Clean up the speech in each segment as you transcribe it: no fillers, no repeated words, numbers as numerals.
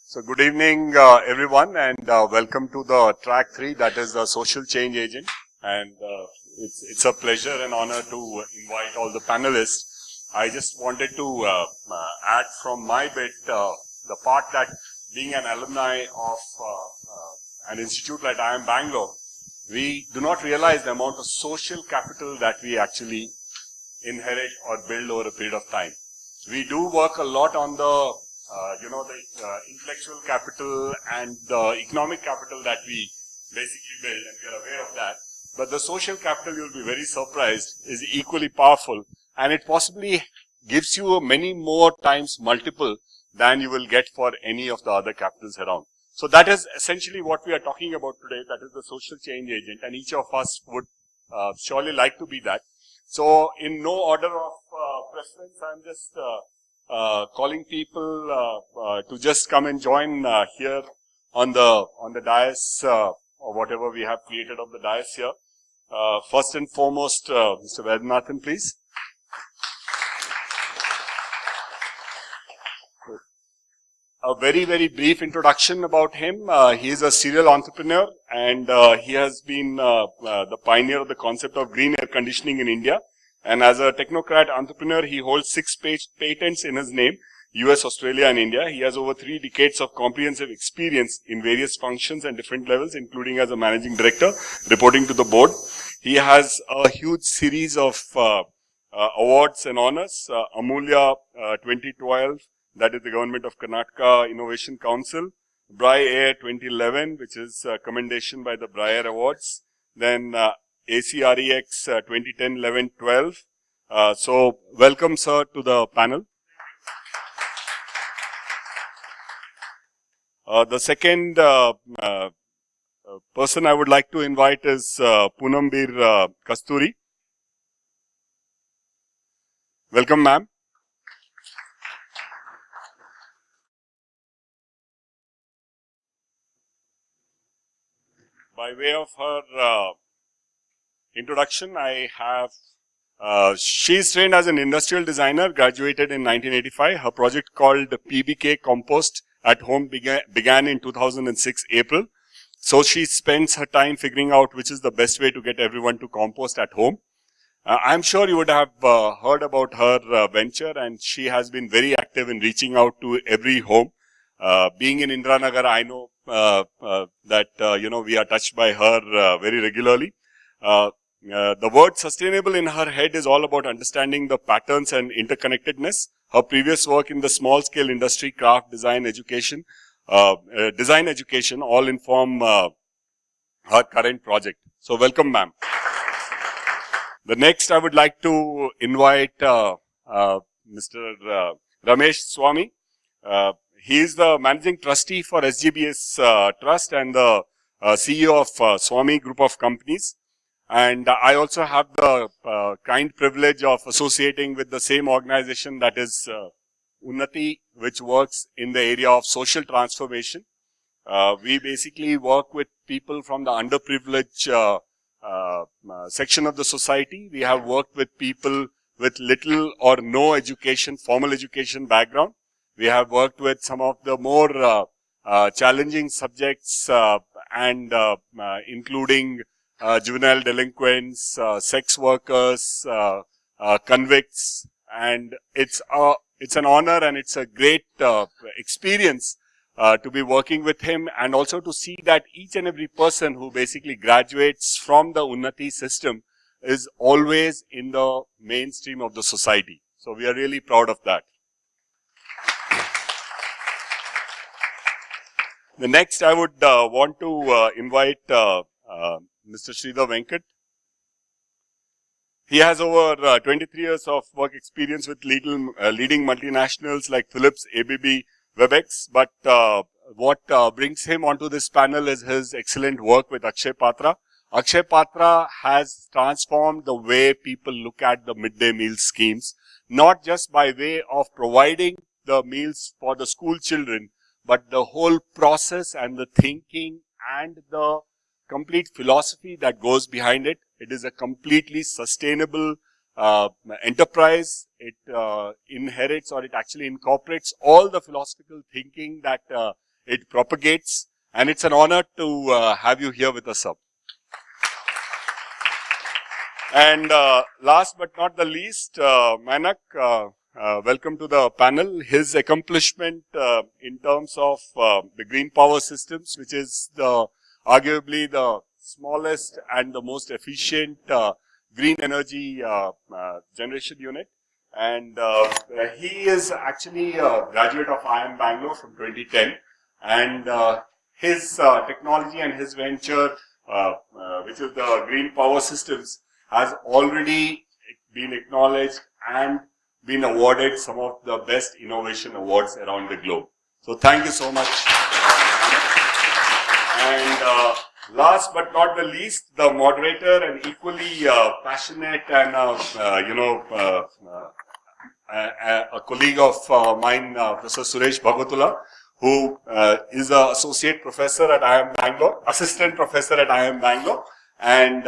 So good evening everyone, and welcome to the track 3, that is the social change agent. And it's a pleasure and honor to invite all the panelists. I just wanted to add from my bit the part that being an alumni of an institute like IIM Bangalore, we do not realize the amount of social capital that we actually inherit or build over a period of time. We do work a lot on the intellectual capital and the economic capital that we basically build, and we are aware of that. But the social capital, you'll be very surprised, is equally powerful, and it possibly gives you many more times multiple than you will get for any of the other capitals around. So that is essentially what we are talking about today. That is the social change agent, and each of us would surely like to be that. So in no order of preference, I'm just calling people to just come and join here on the dais or whatever we have created of the dais here. First and foremost, Mr. Vaidyanathan, please. A very, very brief introduction about him. He is a serial entrepreneur, and he has been the pioneer of the concept of green air conditioning in India. And as a technocrat entrepreneur, he holds 6 patents in his name, US, Australia, and India. He has over 3 decades of comprehensive experience in various functions and different levels, including as a managing director, reporting to the board. He has a huge series of awards and honors. Amulya 2012, that is the Government of Karnataka Innovation Council. BRI Air 2011, which is a commendation by the BRI Air Awards. Then ACREX 2010, 11, 12. So welcome, sir, to the panel. The second person I would like to invite is Poonambir Kasturi. Welcome, ma'am. By way of her introduction, I have, she is trained as an industrial designer, graduated in 1985. Her project called PBK Compost at Home began in 2006 April. So she spends her time figuring out which is the best way to get everyone to compost at home. I'm sure you would have heard about her venture, and she has been very active in reaching out to every home. Being in Indiranagar, I know that we are touched by her very regularly. The word sustainable in her head is all about understanding the patterns and interconnectedness. Her previous work in the small scale industry, craft, design education, all inform her current project. So welcome, ma'am. The next I would like to invite Mr. Ramesh Swamy. He is the managing trustee for SGBS Trust and the CEO of Swamy Group of Companies. And I also have the kind privilege of associating with the same organization, that is Unnati, which works in the area of social transformation. We basically work with people from the underprivileged section of the society. We have worked with people with little or no education, formal education background. We have worked with some of the more challenging subjects and including juvenile delinquents, sex workers, convicts, and it's an honor and it's a great experience to be working with him, and also to see that each and every person who basically graduates from the Unnati system is always in the mainstream of the society. So we are really proud of that. The next I would want to invite Mr. Sridhar Venkat. He has over 23 years of work experience with leading multinationals like Philips, ABB, WebEx. But what brings him onto this panel is his excellent work with Akshay Patra. Akshay Patra has transformed the way people look at the midday meal schemes, not just by way of providing the meals for the school children, but the whole process and the thinking and the complete philosophy that goes behind it. It is a completely sustainable enterprise. It inherits, or it actually incorporates all the philosophical thinking that it propagates, and it's an honor to have you here with us, sir. And last but not the least, Manak, welcome to the panel. His accomplishment in terms of the green power systems, which is arguably the smallest and the most efficient green energy generation unit. And he is actually a graduate of IIM Bangalore from 2010. And his technology and his venture, which is the green power systems, has already been acknowledged and been awarded some of the best innovation awards around the globe. So thank you so much. And last but not the least, the moderator and equally passionate and a colleague of mine, Professor Suresh Bhagatula, who is an associate professor at IIM Bangalore, assistant professor at IIM Bangalore, and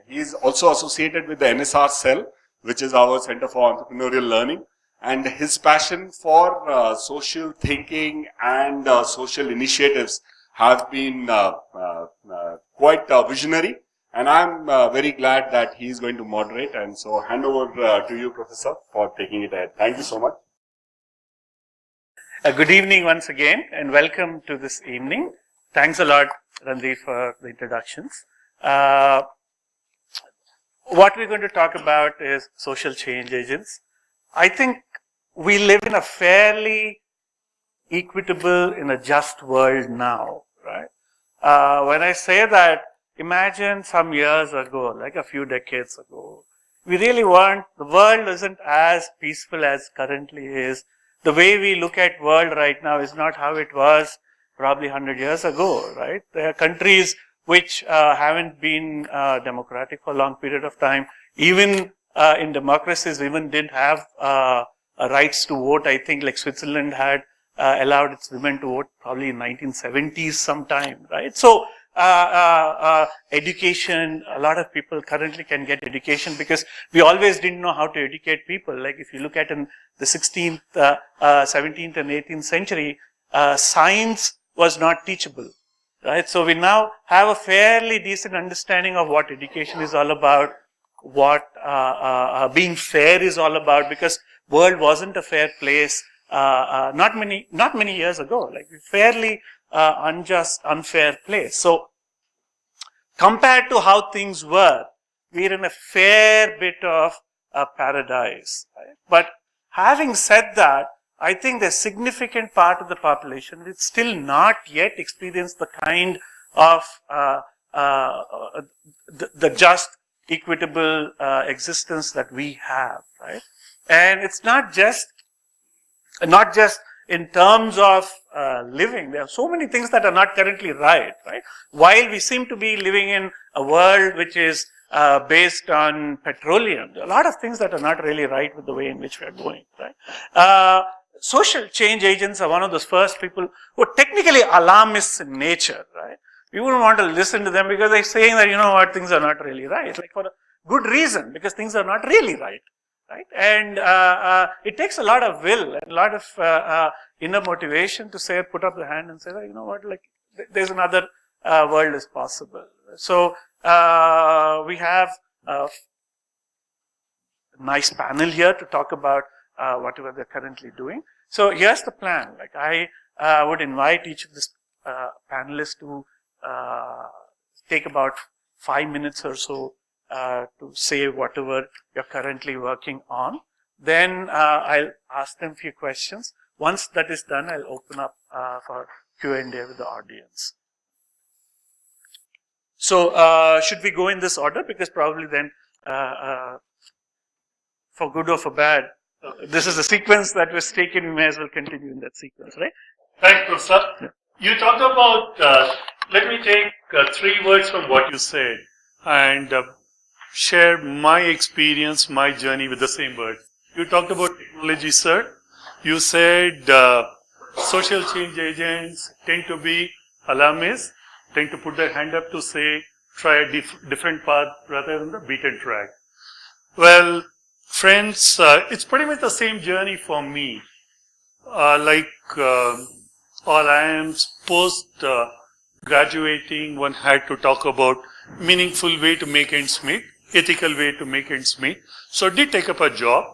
he is also associated with the NSR Cell, which is our Center for Entrepreneurial Learning. And his passion for social thinking and social initiatives have been quite visionary. And I'm very glad that he is going to moderate. And so hand over to you, Professor, for taking it ahead. Thank you so much. Good evening once again, and welcome to this evening. Thanks a lot, Randeep, for the introductions. What we're going to talk about is social change agents. I think we live in a fairly equitable, in a just world now, right? When I say that, imagine some years ago, like a few decades ago, we really weren't, the world isn't as peaceful as currently is. The way we look at world right now is not how it was probably 100 years ago, right? There are countries which haven't been democratic for a long period of time. Even in democracies, women didn't have rights to vote. I think like Switzerland had allowed its women to vote probably in 1970s sometime, right? So education, a lot of people currently can get education because we always didn't know how to educate people. Like if you look at in the 16th, 17th and 18th century, science was not teachable. Right, so we now have a fairly decent understanding of what education is all about, what being fair is all about, because world wasn't a fair place not many years ago, like fairly unjust, unfair place. So compared to how things were, we're in a fair bit of a paradise. Right? But having said that, I think the significant part of the population will still not yet experience the kind of the just, equitable existence that we have, right? And it's not just in terms of living. There are so many things that are not currently right? While we seem to be living in a world which is based on petroleum, there are a lot of things that are not really right with the way in which we are going, right? Social change agents are one of those first people who are technically alarmists in nature, right? We wouldn't want to listen to them because they're saying that, you know what, things are not really right. Like for a good reason, because things are not really right, right? And it takes a lot of will and a lot of inner motivation to say, put up the hand and say, you know what, like there's another world is possible. So we have a nice panel here to talk about whatever they're currently doing. So here's the plan. Like I would invite each of these panelists to take about 5 minutes or so to say whatever you're currently working on. Then I'll ask them a few questions. Once that is done, I'll open up for Q&A with the audience. So should we go in this order? Because probably then, for good or for bad, this is a sequence that was taken. We may as well continue in that sequence, right? Right, Professor. Yeah. You talked about, let me take 3 words from what you said and share my experience, my journey with the same word. You talked about technology, sir. You said social change agents tend to be alarmists, tend to put their hand up to say, try a different path rather than the beaten track. Well, friends, it's pretty much the same journey for me. or IIMs post graduating, one had to talk about meaningful way to make ends meet, ethical way to make ends meet. So did take up a job,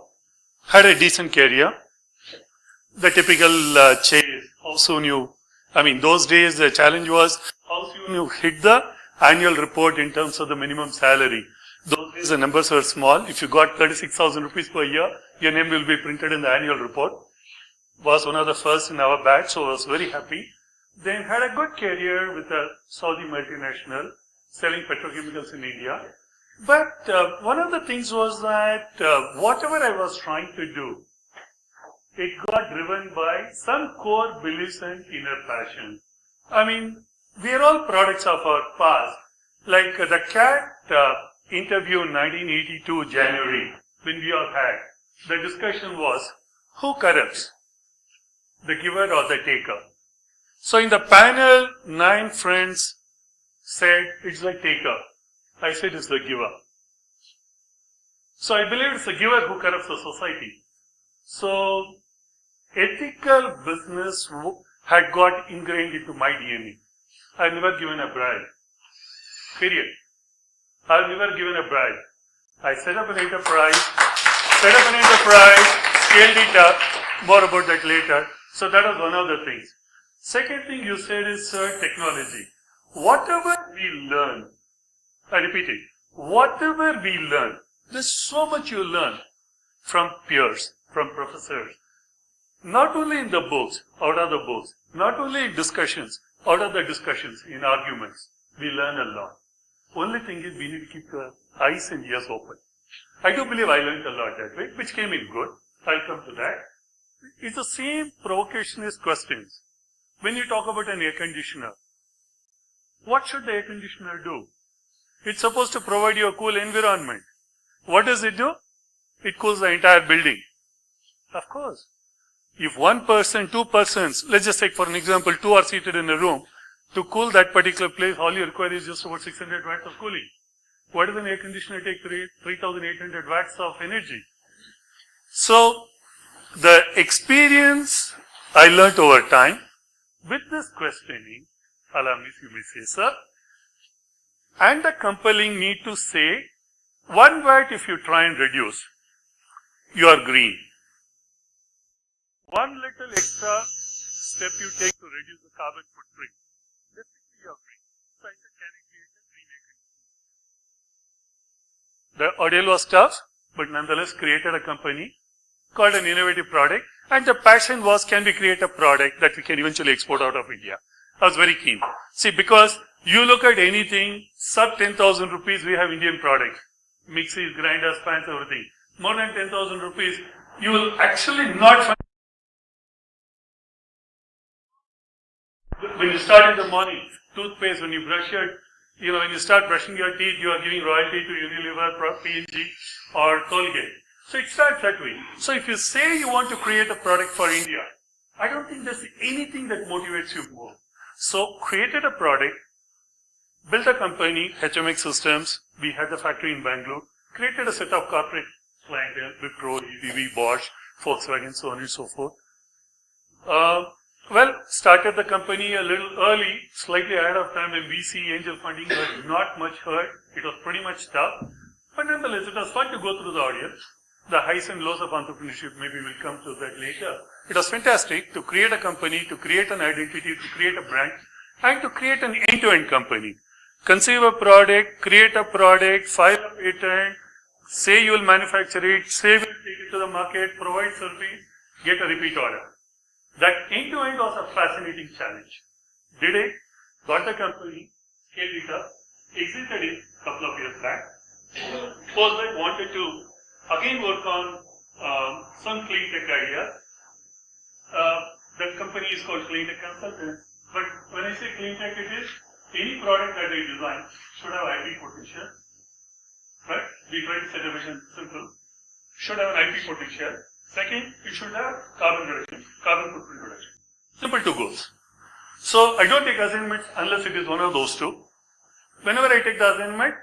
had a decent career. The typical chase, how soon those days the challenge was how soon you hit the annual report in terms of the minimum salary. Those days the numbers were small. If you got 36,000 rupees per year, your name will be printed in the annual report. Was one of the first in our batch, so I was very happy. Then had a good career with a Saudi multinational selling petrochemicals in India. But one of the things was that whatever I was trying to do, it got driven by some core beliefs and inner passion. We are all products of our past. Like the CAT interview in 1982 January, when we all had, the discussion was, who corrupts? The giver or the taker? So in the panel, 9 friends said it's the taker. I said it's the giver. So I believe it's the giver who corrupts the society. So ethical business had got ingrained into my DNA. I've never given a bribe. Period. I've never given a bribe. I set up an enterprise, scaled it up, more about that later. So that was one of the things. Second thing you said is technology. Whatever we learn, I repeat it, whatever we learn, there's so much you learn from peers, from professors. Not only in the books, out of the books, not only in discussions, out of the discussions, in arguments, we learn a lot. Only thing is we need to keep our eyes and ears open. I do believe I learned a lot that way, which came in good. I'll come to that. It's the same provocationist questions. When you talk about an air conditioner, what should the air conditioner do? It's supposed to provide you a cool environment. What does it do? It cools the entire building. Of course. If one person, 2 persons, let's just take for an example, 2 are seated in a room, to cool that particular place, all you require is just about 600 watts of cooling. What does an air conditioner take? 3,800 watts of energy. So, the experience I learnt over time, with this questioning, allow me, you may say, sir, and the compelling need to say, 1 watt if you try and reduce, you are green. 1 little extra step you take to reduce the carbon footprint, definitely you are green. So I said, can I create a green air conditioner? The ordeal was tough, but nonetheless created a company, called an innovative product, and the passion was, can we create a product that we can eventually export out of India? I was very keen. See, because you look at anything, sub 10,000 rupees, we have Indian products. Mixies, grinders, fans, everything. More than 10,000 rupees, you will actually not find. When you start in the morning, toothpaste, when you brush when you start brushing your teeth, you are giving royalty to Unilever, P&G, or Colgate. So it starts that way. So if you say you want to create a product for India, I don't think there's anything that motivates you more. So created a product, built a company, HMX Systems, we had the factory in Bangalore, created a set of corporate clientele, Wipro, EDV, Bosch, Volkswagen, so on and so forth. Started the company a little early, slightly ahead of time when VC angel funding was not much heard. It was pretty much tough. But nonetheless, it was fun to go through the audience. The highs and lows of entrepreneurship, maybe we'll come to that later. It was fantastic to create a company, to create an identity, to create a brand, and to create an end-to-end company. Conceive a product, create a product, file a patent, say you will manufacture it, say you will take it to the market, provide service, get a repeat order. That end-to-end was a fascinating challenge. Did it, got the company, scaled it up, exited it a couple of years back. Post that wanted to again work on some clean tech ideas. The company is called Clean Tech Consultants. But when I say clean tech, it is any product that we design should have IP potential. Right? We try to set a vision simple. Should have an IP potential. Second, it should have carbon footprint reduction. Simple 2 goals. So I don't take assignments unless it is one of those 2. Whenever I take the assignment,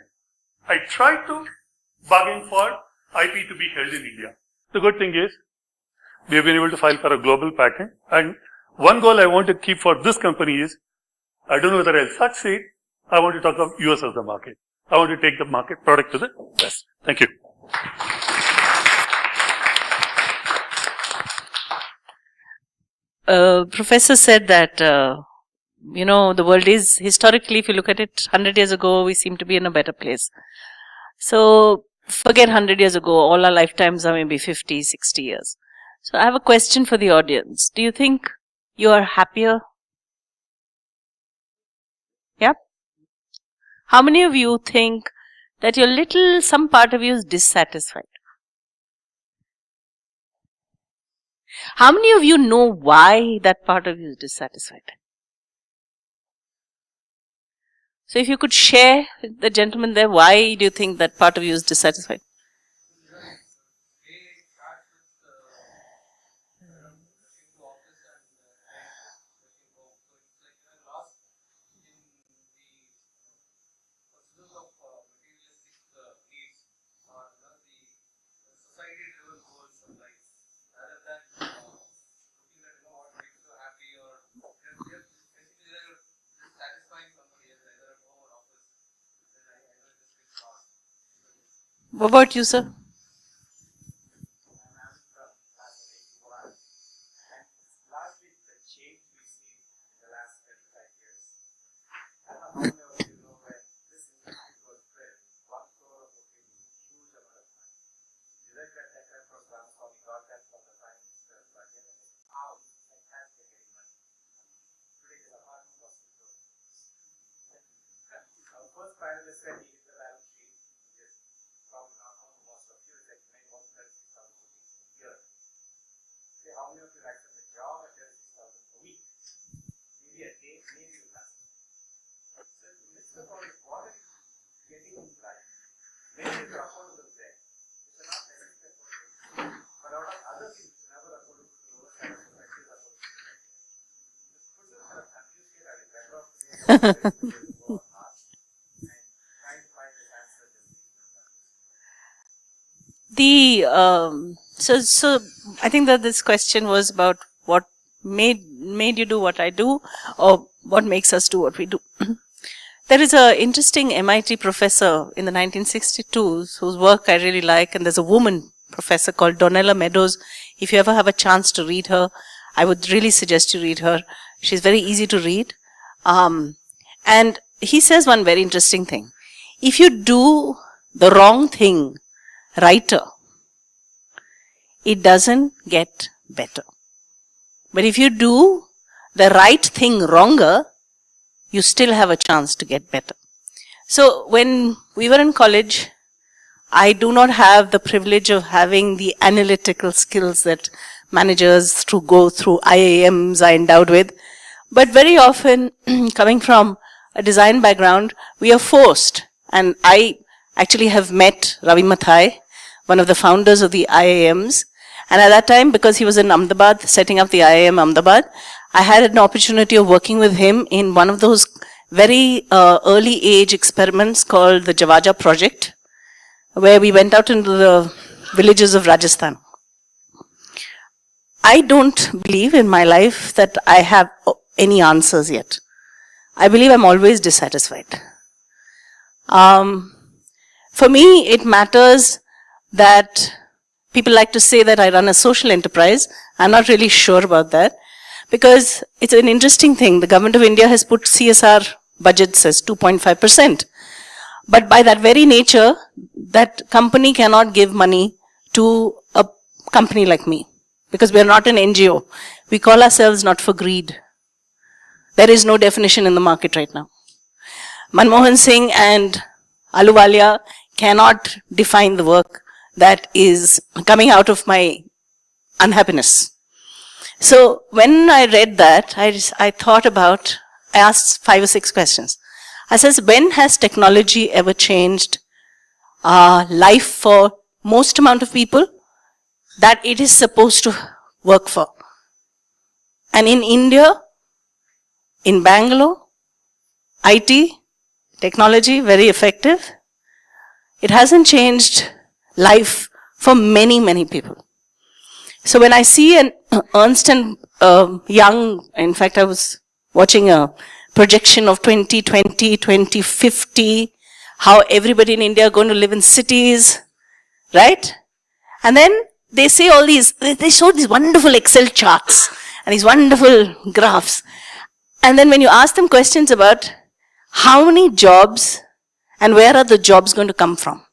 I try to bargain for IP to be held in India. The good thing is, we have been able to file for a global patent, and One goal I want to keep for this company is, I don't know whether I'll succeed. I want to talk of US as the market. I want to take the market product to the West. Thank you. Professor said that, the world is, historically, if you look at it, 100 years ago, we seem to be in a better place. So, forget 100 years ago, all our lifetimes are maybe 50, 60 years. So, I have a question for the audience. Do you think you are happier? Yeah? How many of you think that some part of you is dissatisfied? How many of you know why that part of you is dissatisfied? So if you could share with the gentleman there, why do you think that part of you is dissatisfied? What about you, sir? So I think that this question was about what made you do what I do, or what makes us do what we do. There is an interesting MIT professor in the 1962s whose work I really like, and there's a woman professor called Donella Meadows. If you ever have a chance to read her, I would really suggest you read her. She's very easy to read. And he says one very interesting thing. If you do the wrong thing righter, it doesn't get better. But if you do the right thing wronger, you still have a chance to get better. So when we were in college, I do not have the privilege of having the analytical skills that managers go through IIMs are endowed with. But very often, coming from a design background, we are forced. And I actually have met Ravi Mathai, one of the founders of the IIMs. And at that time, because he was in Ahmedabad, setting up the IIM Ahmedabad, I had an opportunity of working with him in one of those very early age experiments called the Javaja Project, where we went out into the villages of Rajasthan. I don't believe in my life that I have any answers yet. I believe I'm always dissatisfied. For me, it matters that people like to say that I run a social enterprise. I'm not really sure about that, because it's an interesting thing. The government of India has put CSR budgets as 2.5%. But by that very nature, that company cannot give money to a company like me, because we are not an NGO. We call ourselves not for greed. There is no definition in the market right now. Manmohan Singh and Ahluwalia cannot define the work that is coming out of my unhappiness. So when I read that, I thought about, I asked 5 or 6 questions. I said, when has technology ever changed life for most amount of people that it is supposed to work for? And in India, in Bangalore, IT, technology, very effective. It hasn't changed life for many, many people. So when I see an Ernst young. In fact, I was watching a projection of 2020, 2050, how everybody in India are going to live in cities, right? And then they say all these, they show these wonderful Excel charts and these wonderful graphs. And then when you ask them questions about how many jobs and where are the jobs going to come from?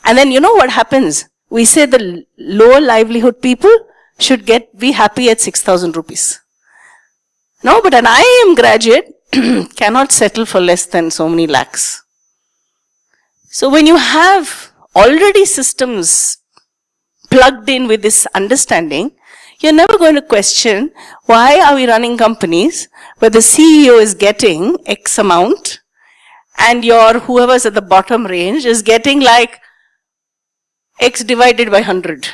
And then you know what happens? We say the lower livelihood people should be happy at 6,000 rupees. No, but an IIM graduate cannot settle for less than so many lakhs. So when you have already systems plugged in with this understanding, you're never going to question why are we running companies where the CEO is getting X amount and your whoever's at the bottom range is getting like X divided by 100.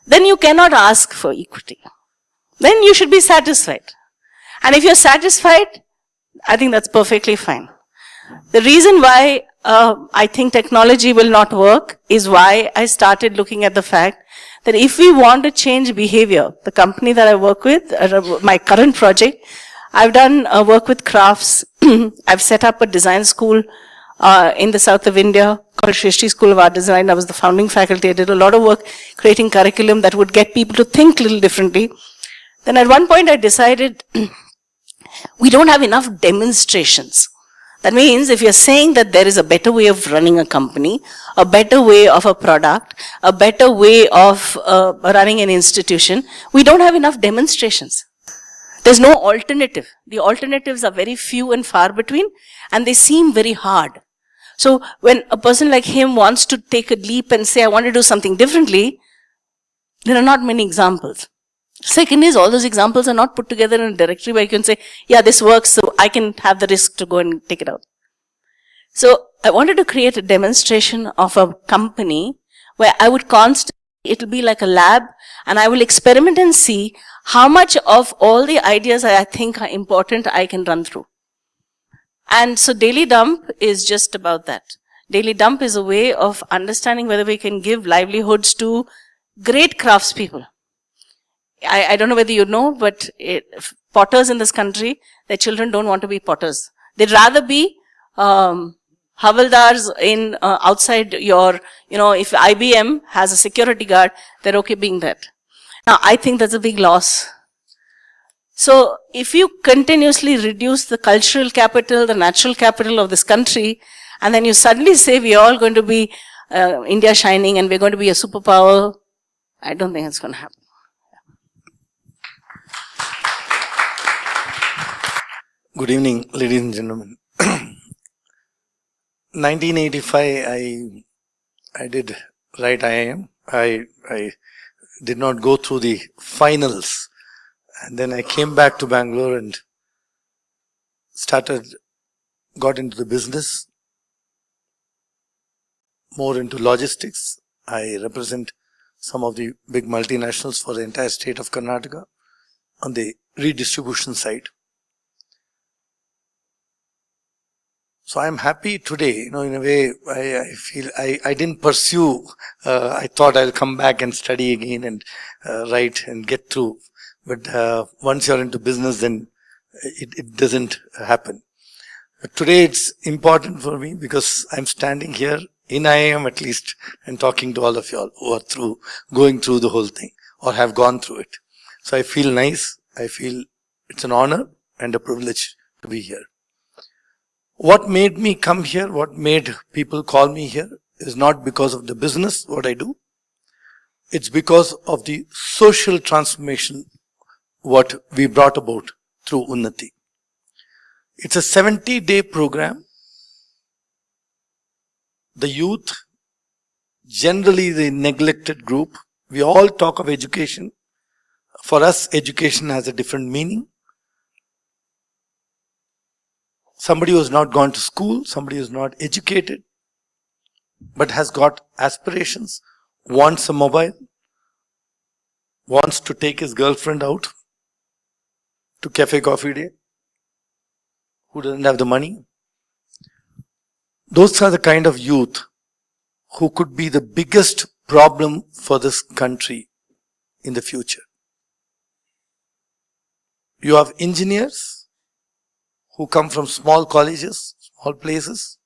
Then you cannot ask for equity. Then you should be satisfied. And if you're satisfied, I think that's perfectly fine. The reason why I think technology will not work is why I started looking at the fact that if we want to change behavior, the company that I work with, my current project, I've done work with crafts. I've set up a design school in the south of India called Shrishti School of Art Design. I was the founding faculty. I did a lot of work creating curriculum that would get people to think a little differently. Then at one point I decided we don't have enough demonstrations. That means if you're saying that there is a better way of running a company, a better way of a product, a better way of running an institution, we don't have enough demonstrations. There's no alternative. The alternatives are very few and far between, and they seem very hard. So when a person like him wants to take a leap and say, I want to do something differently, there are not many examples. Second is, all those examples are not put together in a directory where you can say, yeah, this works, so I can have the risk to go and take it out. So I wanted to create a demonstration of a company where I would constantly, it'll be like a lab, and I will experiment and see how much of all the ideas I think are important I can run through. And so Daily Dump is just about that. Daily Dump is a way of understanding whether we can give livelihoods to great craftspeople. I don't know whether you know, but potters in this country, their children don't want to be potters. They'd rather be havaldars in outside your, if IBM has a security guard, they're okay being that. Now, I think that's a big loss. So, if you continuously reduce the cultural capital, the natural capital of this country, and then you suddenly say we're all going to be India shining and we're going to be a superpower, I don't think it's going to happen. Good evening, ladies and gentlemen. 1985, I did write IIM. I did not go through the finals. And then I came back to Bangalore and got into the business, more into logistics. I represent some of the big multinationals for the entire state of Karnataka on the redistribution side. So I'm happy today, in a way, I feel I didn't pursue, I thought I'll come back and study again and write and get through. But once you're into business, then it doesn't happen. But today it's important for me because I'm standing here in IIM at least and talking to all of you all who are going through the whole thing or have gone through it. So I feel nice. I feel it's an honor and a privilege to be here. What made me come here, what made people call me here is not because of the business, what I do. It's because of the social transformation, what we brought about through Unnati. It's a 70-day program. The youth, generally the neglected group, we all talk of education. For us, education has a different meaning. Somebody who has not gone to school, somebody who is not educated, but has got aspirations, wants a mobile, wants to take his girlfriend out to cafe coffee day, who doesn't have the money. Those are the kind of youth who could be the biggest problem for this country in the future. You have engineers who come from small colleges, small places,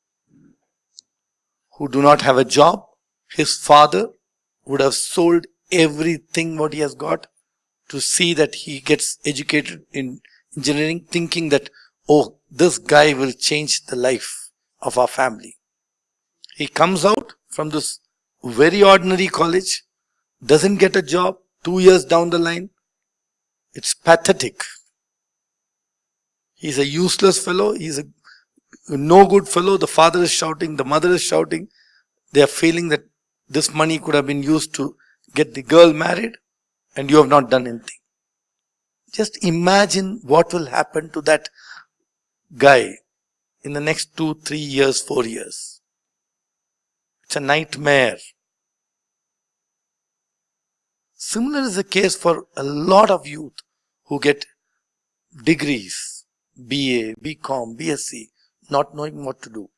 who do not have a job. His father would have sold everything what he has got to see that he gets educated in engineering, thinking that, oh, this guy will change the life of our family. He comes out from this very ordinary college, doesn't get a job, 2 years down the line. It's pathetic. He's a useless fellow. He's a no good fellow. The father is shouting, the mother is shouting. They are feeling that this money could have been used to get the girl married, and you have not done anything. Just imagine what will happen to that guy in the next 2, 3 years, 4 years. It's a nightmare. Similar is the case for a lot of youth who get degrees, BA, BCom, BSc, not knowing what to do.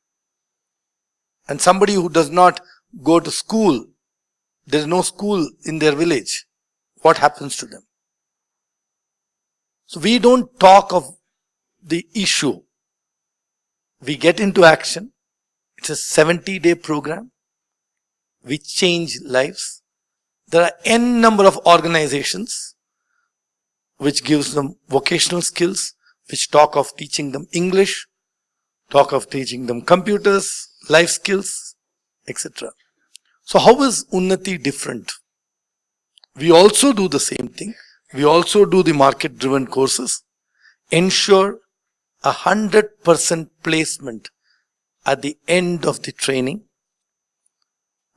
And somebody who does not go to school, there is no school in their village, what happens to them? So we don't talk of the issue. We get into action. It's a 70-day program. We change lives. There are n number of organizations which gives them vocational skills, which talk of teaching them English, talk of teaching them computers, life skills, etc. So how is Unnati different? We also do the same thing. We also do the market-driven courses. Ensure 100% placement at the end of the training.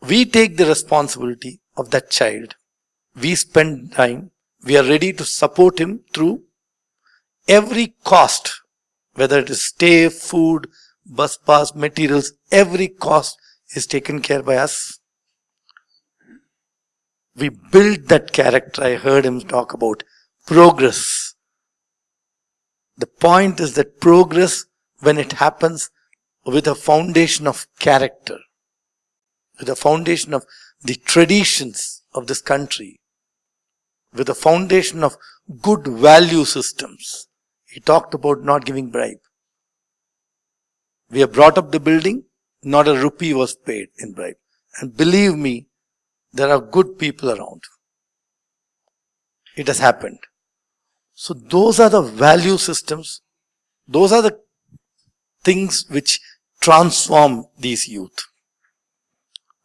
We take the responsibility of that child. We spend time. We are ready to support him through every cost, whether it is stay, food, bus pass, materials, every cost is taken care by us. We build that character. I heard him talk about progress. The point is that progress, when it happens with a foundation of character, with a foundation of the traditions of this country, with a foundation of good value systems. He talked about not giving bribe. We have brought up the building, not a rupee was paid in bribe. And believe me, there are good people around. It has happened. So those are the value systems. Those are the things which transform these youth.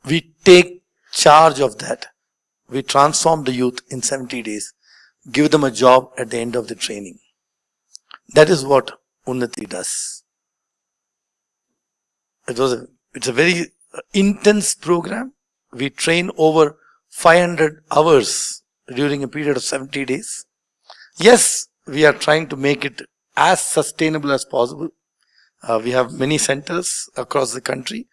We take charge of that. We transform the youth in 70 days. Give them a job at the end of the training. That is what Unnati does. It's a very intense program. We train over 500 hours during a period of 70 days. Yes, we are trying to make it as sustainable as possible. We have many centers across the country,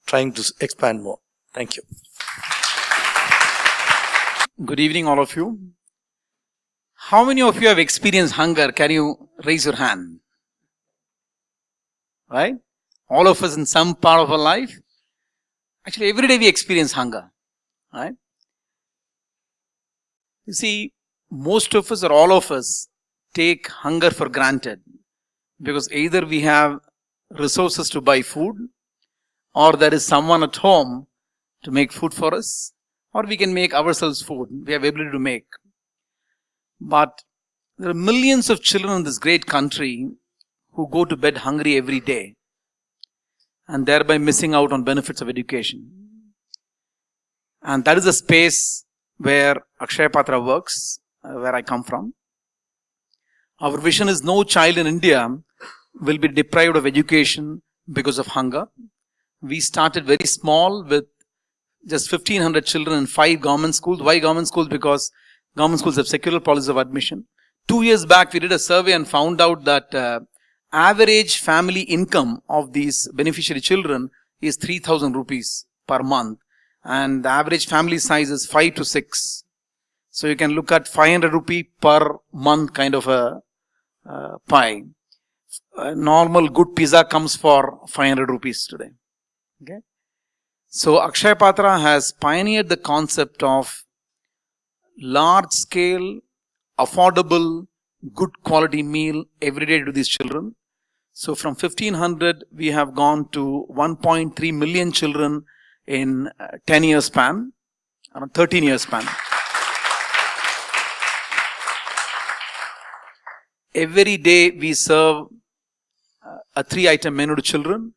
trying to expand more. Thank you. Good evening, all of you. How many of you have experienced hunger? Can you raise your hand? Right? All of us in some part of our life. Actually, every day we experience hunger. Right? You see, most of us or all of us take hunger for granted because either we have resources to buy food, or there is someone at home to make food for us, or we can make ourselves food. We have ability to make. But there are millions of children in this great country who go to bed hungry every day and thereby missing out on benefits of education. And that is a space where Akshaya Patra works, where I come from. Our vision is no child in India will be deprived of education because of hunger. We started very small with just 1,500 children in 5 government schools. Why government schools? Because government schools have secular policies of admission. 2 years back, we did a survey and found out that average family income of these beneficiary children is 3,000 rupees per month. And the average family size is 5 to 6. So you can look at 500 rupee per month kind of a pie. A normal good pizza comes for 500 rupees today. Okay. So Akshaya Patra has pioneered the concept of large scale, affordable good quality meal every day to these children. So from 1500, we have gone to 1.3 million children in 10 years span, around 13 years span. Every day we serve a 3-item menu to children.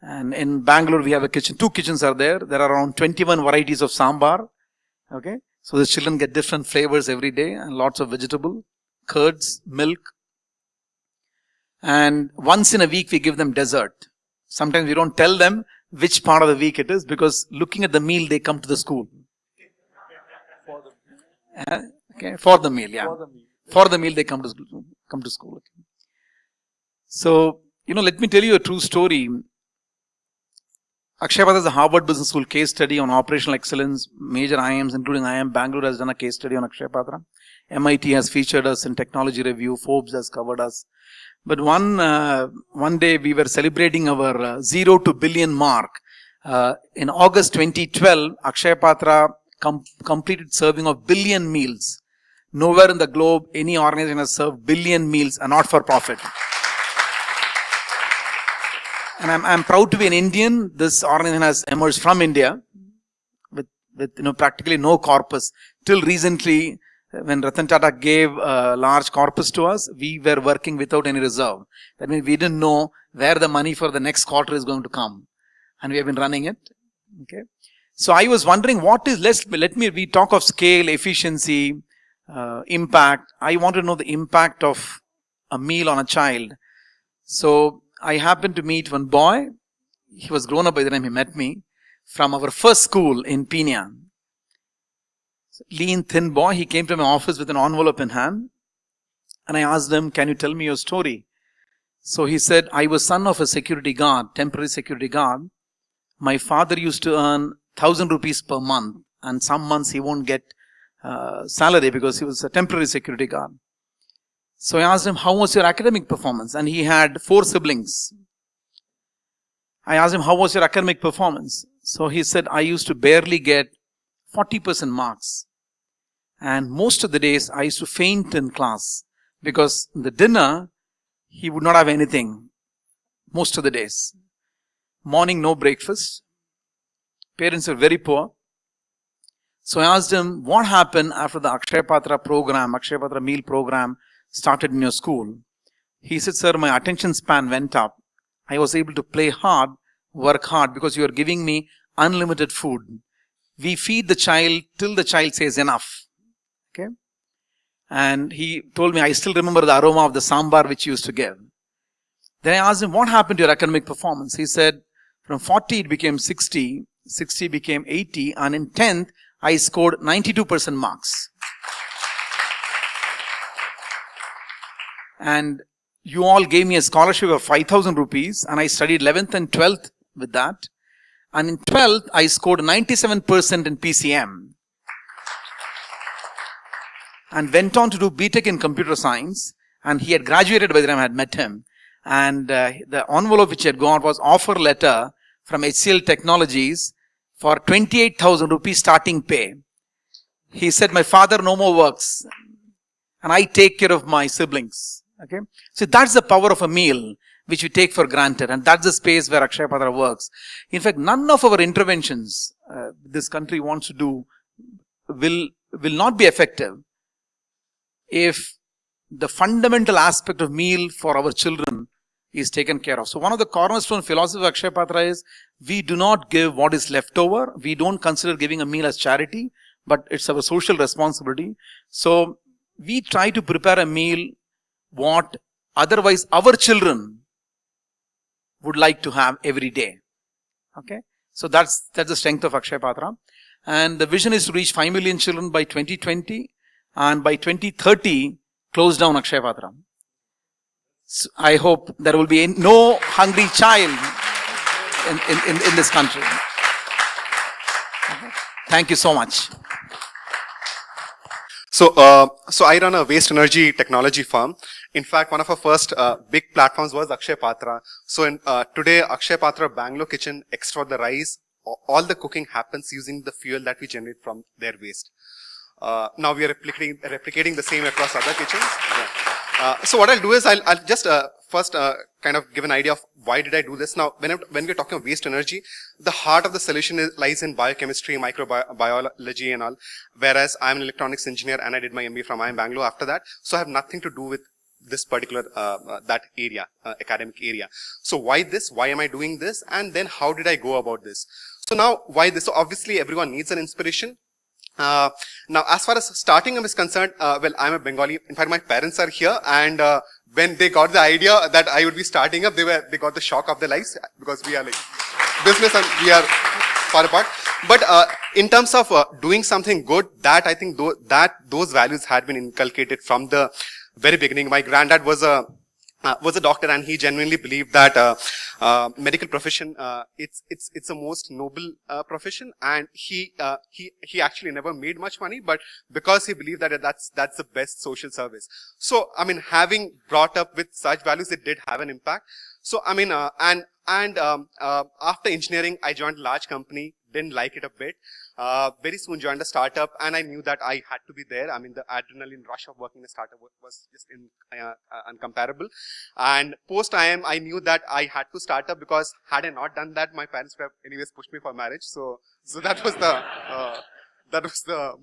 And in Bangalore, we have a kitchen. 2 kitchens are there. There are around 21 varieties of sambar. Okay. So the children get different flavors every day and lots of vegetable, curds, milk. And once in a week, we give them dessert. Sometimes we don't tell them which part of the week it is, because looking at the meal, they come to the school. Okay. For the meal, yeah. For the meal, they come to school. Okay. So, let me tell you a true story. Akshaya is a Harvard Business School case study on operational excellence. Major IIMs, including IIM Bangalore, has done a case study on Akshaya Patra. MIT has featured us in Technology Review. Forbes has covered us. But one day we were celebrating our 0 to billion mark. In August 2012, Akshaya Patra completed serving of billion meals. Nowhere in the globe any organization has served billion meals, and not for profit. And I'm proud to be an Indian. This organization has emerged from India with practically no corpus. Till recently, when Ratan Tata gave a large corpus to us, we were working without any reserve. That means we didn't know where the money for the next quarter is going to come. And we have been running it. Okay. So I was wondering we talk of scale, efficiency, impact. I want to know the impact of a meal on a child. So I happened to meet one boy. He was grown up by the time he met me, from our first school in Pina. Lean, thin boy. He came to my office with an envelope in hand. And I asked him, can you tell me your story? So he said, I was son of a security guard, temporary security guard. My father used to earn 1,000 rupees per month. And some months he won't get salary because he was a temporary security guard. So I asked him, how was your academic performance? And he had 4 siblings. I asked him, how was your academic performance? So he said, I used to barely get 40% marks. And most of the days I used to faint in class, because in the dinner, he would not have anything. Most of the days. Morning, no breakfast. Parents are very poor. So I asked him, what happened after the Akshaya Patra program, Akshaya Patra meal program started in your school? He said, sir, my attention span went up. I was able to play hard, work hard, because you are giving me unlimited food. We feed the child till the child says enough. Okay. And he told me, I still remember the aroma of the sambar which you used to give. Then I asked him, what happened to your academic performance? He said, from 40 it became 60, 60 became 80, and in 10th, I scored 92% marks. And you all gave me a scholarship of 5,000 rupees, and I studied 11th and 12th with that. And in 12th, I scored 97% in PCM. And went on to do BTech in computer science. And he had graduated by the time I had met him. And the envelope which he had got was offer letter from HCL Technologies for 28,000 rupees starting pay. He said, my father no more works, and I take care of my siblings. Okay. So that's the power of a meal, which we take for granted. And that's the space where Akshaya Patra works. In fact, none of our interventions this country wants to do will not be effective if the fundamental aspect of meal for our children is taken care of. So one of the cornerstone philosophy of Akshaya Patra is, we do not give what is left over. We don't consider giving a meal as charity, but it's our social responsibility. So we try to prepare a meal what otherwise our children would like to have every day. Okay. So that's the strength of Akshaya Patra. And the vision is to reach 5 million children by 2020, and by 2030 close down Akshaya Patra. So I hope there will be no hungry child in this country. Okay. Thank you so much. So I run a waste energy technology firm. In fact, one of our first big platforms was Akshaya Patra. So today, Akshaya Patra Bangalore Kitchen, extra the rice, all the cooking happens using the fuel that we generate from their waste. now we are replicating the same across other kitchens. Yeah. So what I'll do is I'll just first kind of give an idea of why did I do this. Now, when we're talking of waste energy, the heart of the solution lies in biochemistry, microbiology and all, whereas I'm an electronics engineer and I did my MBA from IIM Bangalore after that. So I have nothing to do with this particular, that area, academic area. So why this? Why am I doing this? And then how did I go about this? So now, why this? So obviously everyone needs an inspiration. Now, as far as starting is concerned, well, I'm a Bengali. In fact, my parents are here, and when they got the idea that I would be starting up, they got the shock of their lives because we are like business and we are far apart. But in terms of doing something good, that I think those values had been inculcated from the very beginning. My granddad was a doctor, and he genuinely believed that medical profession it's a most noble profession, and he actually never made much money, but because he believed that that's the best social service. So I mean, having brought up with such values, it did have an impact. So I mean, after engineering, I joined a large company. Didn't like it a bit. Very soon joined a startup, and I knew that I had to be there. I mean, the adrenaline rush of working in a startup was just uncomparable. And post IIM, I knew that I had to start up, because had I not done that, my parents would have anyways pushed me for marriage. So that was the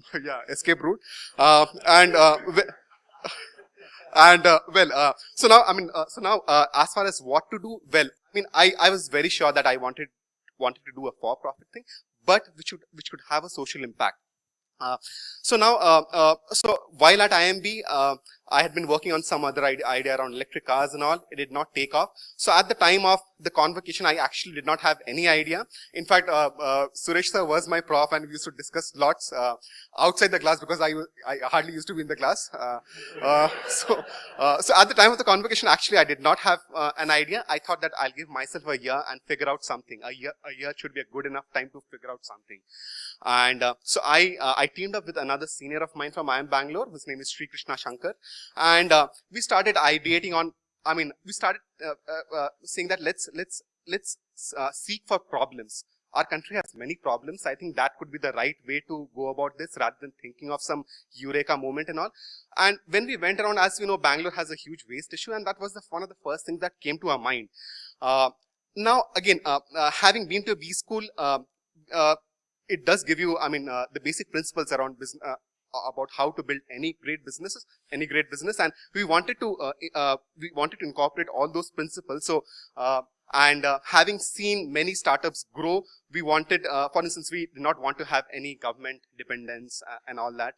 escape route. So now, I mean, as far as what to do, well, I mean, I was very sure that I wanted to do a for-profit thing, but which could have a social impact. So now, so while at IMB, I had been working on some other idea around electric cars and all. It did not take off. So at the time of the convocation, I actually did not have any idea. In fact, Suresh sir was my prof, and we used to discuss lots outside the class, because I hardly used to be in the class. So at the time of the convocation, actually, I did not have an idea. I thought that I'll give myself a year and figure out something. A year should be a good enough time to figure out something. And so I teamed up with another senior of mine from IIM Bangalore, whose name is Sri Krishna Shankar, and we started ideating on. I mean, we started saying that let's seek for problems. Our country has many problems. I think that could be the right way to go about this, rather than thinking of some eureka moment and all. And when we went around, as you know, Bangalore has a huge waste issue, and that was one of the first things that came to our mind. Now, again, having been to a B school, it does give you, I mean, the basic principles around business, about how to build any great business, and we wanted to incorporate all those principles. So, having seen many startups grow, we wanted, for instance, we did not want to have any government dependence and all that.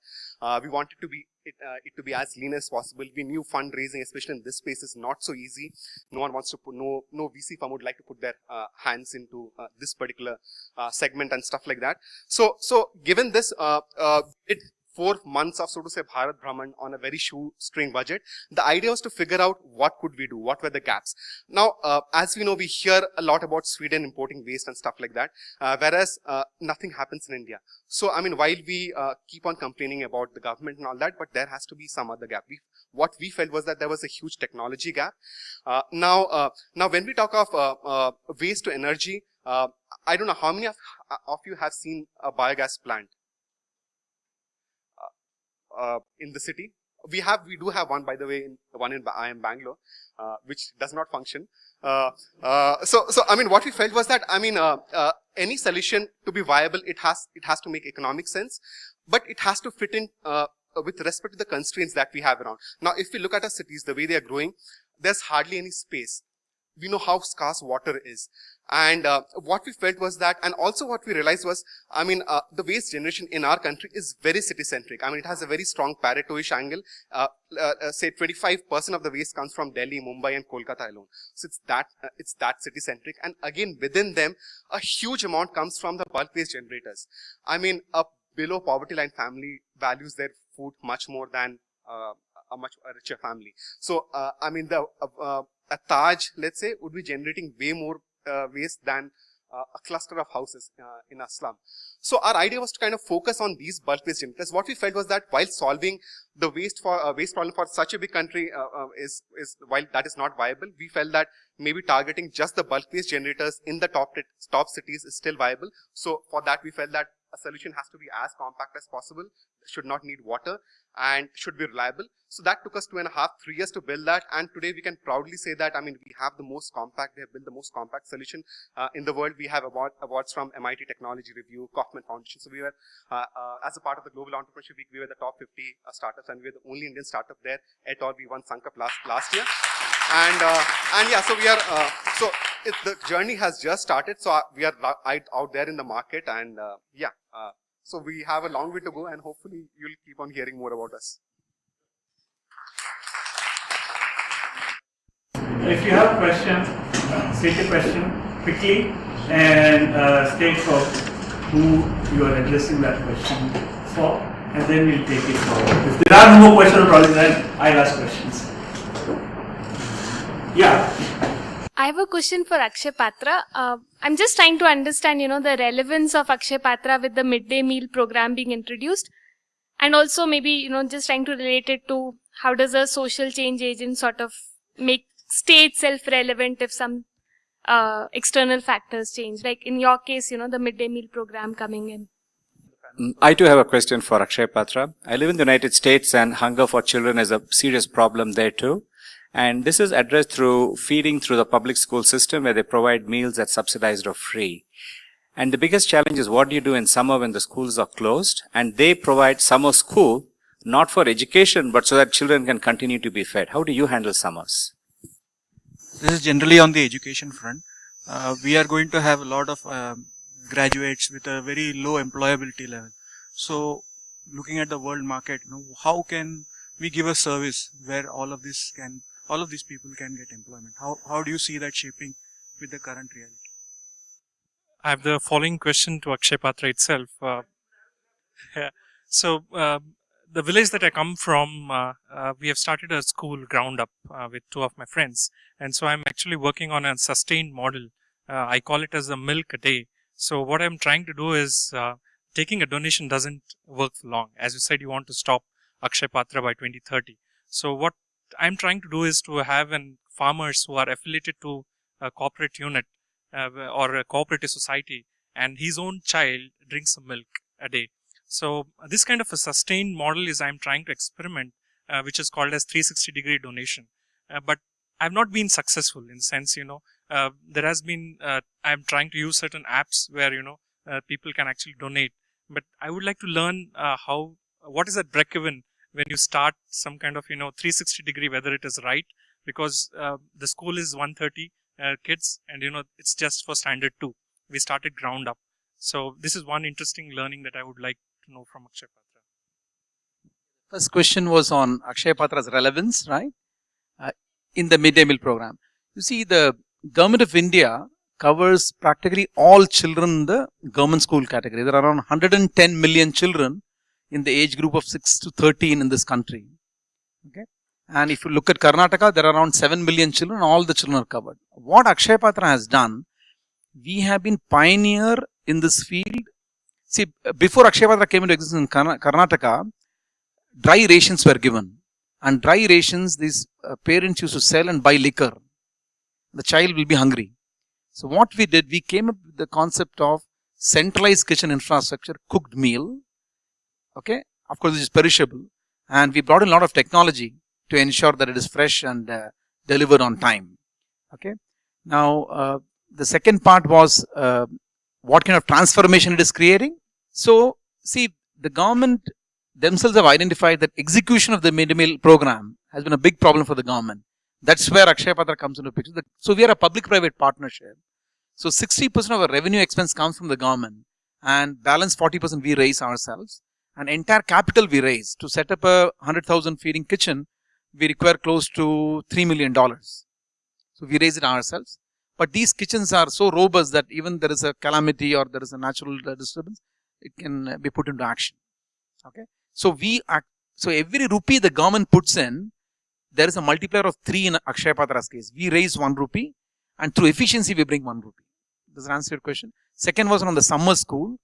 We wanted to be it to be as lean as possible. We knew fundraising, especially in this space, is not so easy. No one wants to put, no VC firm would like to put their hands into this particular segment and stuff like that. So given this, it 4 months of, so to say, Bharat Brahman on a very shoestring budget. The idea was to figure out what could we do, what were the gaps. Now, as we know, we hear a lot about Sweden importing waste and stuff like that, whereas nothing happens in India. So, I mean, while we keep on complaining about the government and all that, but there has to be some other gap. What we felt was that there was a huge technology gap. Now, when we talk of waste to energy, I don't know how many of you have seen a biogas plant in the city. We do have one, by the way, one in IIM Bangalore, which does not function. So I mean, what we felt was that, I mean, any solution to be viable, it has to make economic sense, but it has to fit in with respect to the constraints that we have around. Now, if we look at our cities, the way they are growing, there's hardly any space. We know how scarce water is. And what we felt was that, and also what we realized was, I mean, the waste generation in our country is very city-centric. I mean, it has a very strong Pareto-ish angle. Say 25% of the waste comes from Delhi, Mumbai, and Kolkata alone. So it's that city-centric. And again, within them, a huge amount comes from the bulk waste generators. I mean, a below poverty line family values their food much more than a much richer family. So, I mean, a Taj, let's say, would be generating way more waste than a cluster of houses in a slum. So our idea was to kind of focus on these bulk waste generators. What we felt was that while solving the waste problem for such a big country is while that is not viable, we felt that maybe targeting just the bulk waste generators in the top cities is still viable. So for that, we felt that a solution has to be as compact as possible, should not need water, and should be reliable. So that took us 2.5, 3 years to build that, and today we can proudly say that, I mean, we have the most compact, we have built the most compact solution in the world. We have awards from MIT Technology Review, Kaufman Foundation. So we were, as a part of the Global Entrepreneurship Week, we were the top 50 startups, and we were the only Indian startup there at all. We won Sankalp last year. And yeah, so we are, the journey has just started. So we are out there in the market, and yeah, so we have a long way to go, and hopefully you'll keep on hearing more about us. If you have a question, state your question quickly and state for who you are addressing that question for, and then we'll take it forward. If there are no more questions, probably then I'll ask questions. Yeah. I have a question for Akshay Patra. I'm just trying to understand, the relevance of Akshay Patra with the midday meal program being introduced, and also maybe, just trying to relate it to how does a social change agent sort of stay itself relevant if some external factors change. Like in your case, the midday meal program coming in. I too have a question for Akshay Patra. I live in the United States, and hunger for children is a serious problem there too. And this is addressed through feeding through the public school system, where they provide meals that's subsidized or free. And the biggest challenge is, what do you do in summer when the schools are closed? And they provide summer school, not for education, but so that children can continue to be fed. How do you handle summers? This is generally on the education front. We are going to have a lot of graduates with a very low employability level. So, looking at the world market, how can we give a service where all of these people can get employment? How do you see that shaping with the current reality? I have the following question to Akshay Patra itself. So, the village that I come from, we have started a school ground up with two of my friends. And so I'm actually working on a sustained model. I call it as a milk a day. So what I'm trying to do is, taking a donation doesn't work for long. As you said, you want to stop Akshay Patra by 2030. So what I'm trying to do is to have farmers who are affiliated to a corporate unit or a cooperative society, and his own child drinks some milk a day. So this kind of a sustained model is I'm trying to experiment, which is called as 360-degree donation. But I've not been successful in the sense, there has been, I'm trying to use certain apps where, people can actually donate. But I would like to learn what is that break-even when you start some kind of, 360-degree, whether it is right, because the school is 130 kids, and, it's just for standard 2. We started ground up. So this is one interesting learning that I would like to know from Akshay Patra. First question was on Akshay Patra's relevance, right? In the midday meal program. You see, the Government of India covers practically all children in the government school category. There are around 110 million children in the age group of 6 to 13 in this country. Okay. And if you look at Karnataka, there are around 7 million children, all the children are covered. What Akshay Patra has done, we have been pioneer in this field. See, before Akshay Patra came into existence in Karnataka, dry rations were given. And dry rations, these parents used to sell and buy liquor. The child will be hungry. So what we did, we came up with the concept of centralized kitchen infrastructure, cooked meal. Okay. Of course, it is perishable. And we brought in a lot of technology to ensure that it is fresh and delivered on time. Okay. Now, the second part was what kind of transformation it is creating. So, see, the government themselves have identified that execution of the midday meal program has been a big problem for the government. That's where Akshay Patra comes into the picture. So, we are a public-private partnership. So, 60% of our revenue expense comes from the government, and balance 40% we raise ourselves. And entire capital we raise to set up a 100,000 feeding kitchen, we require close to $3 million. So, we raise it ourselves. But these kitchens are so robust that even there is a calamity or there is a natural disturbance, it can be put into action. Okay. So so every rupee the government puts in, there is a multiplier of 3 in Akshay Patra's case. We raise 1 rupee, and through efficiency we bring 1 rupee. Does that answer your question? Second was on the summer school.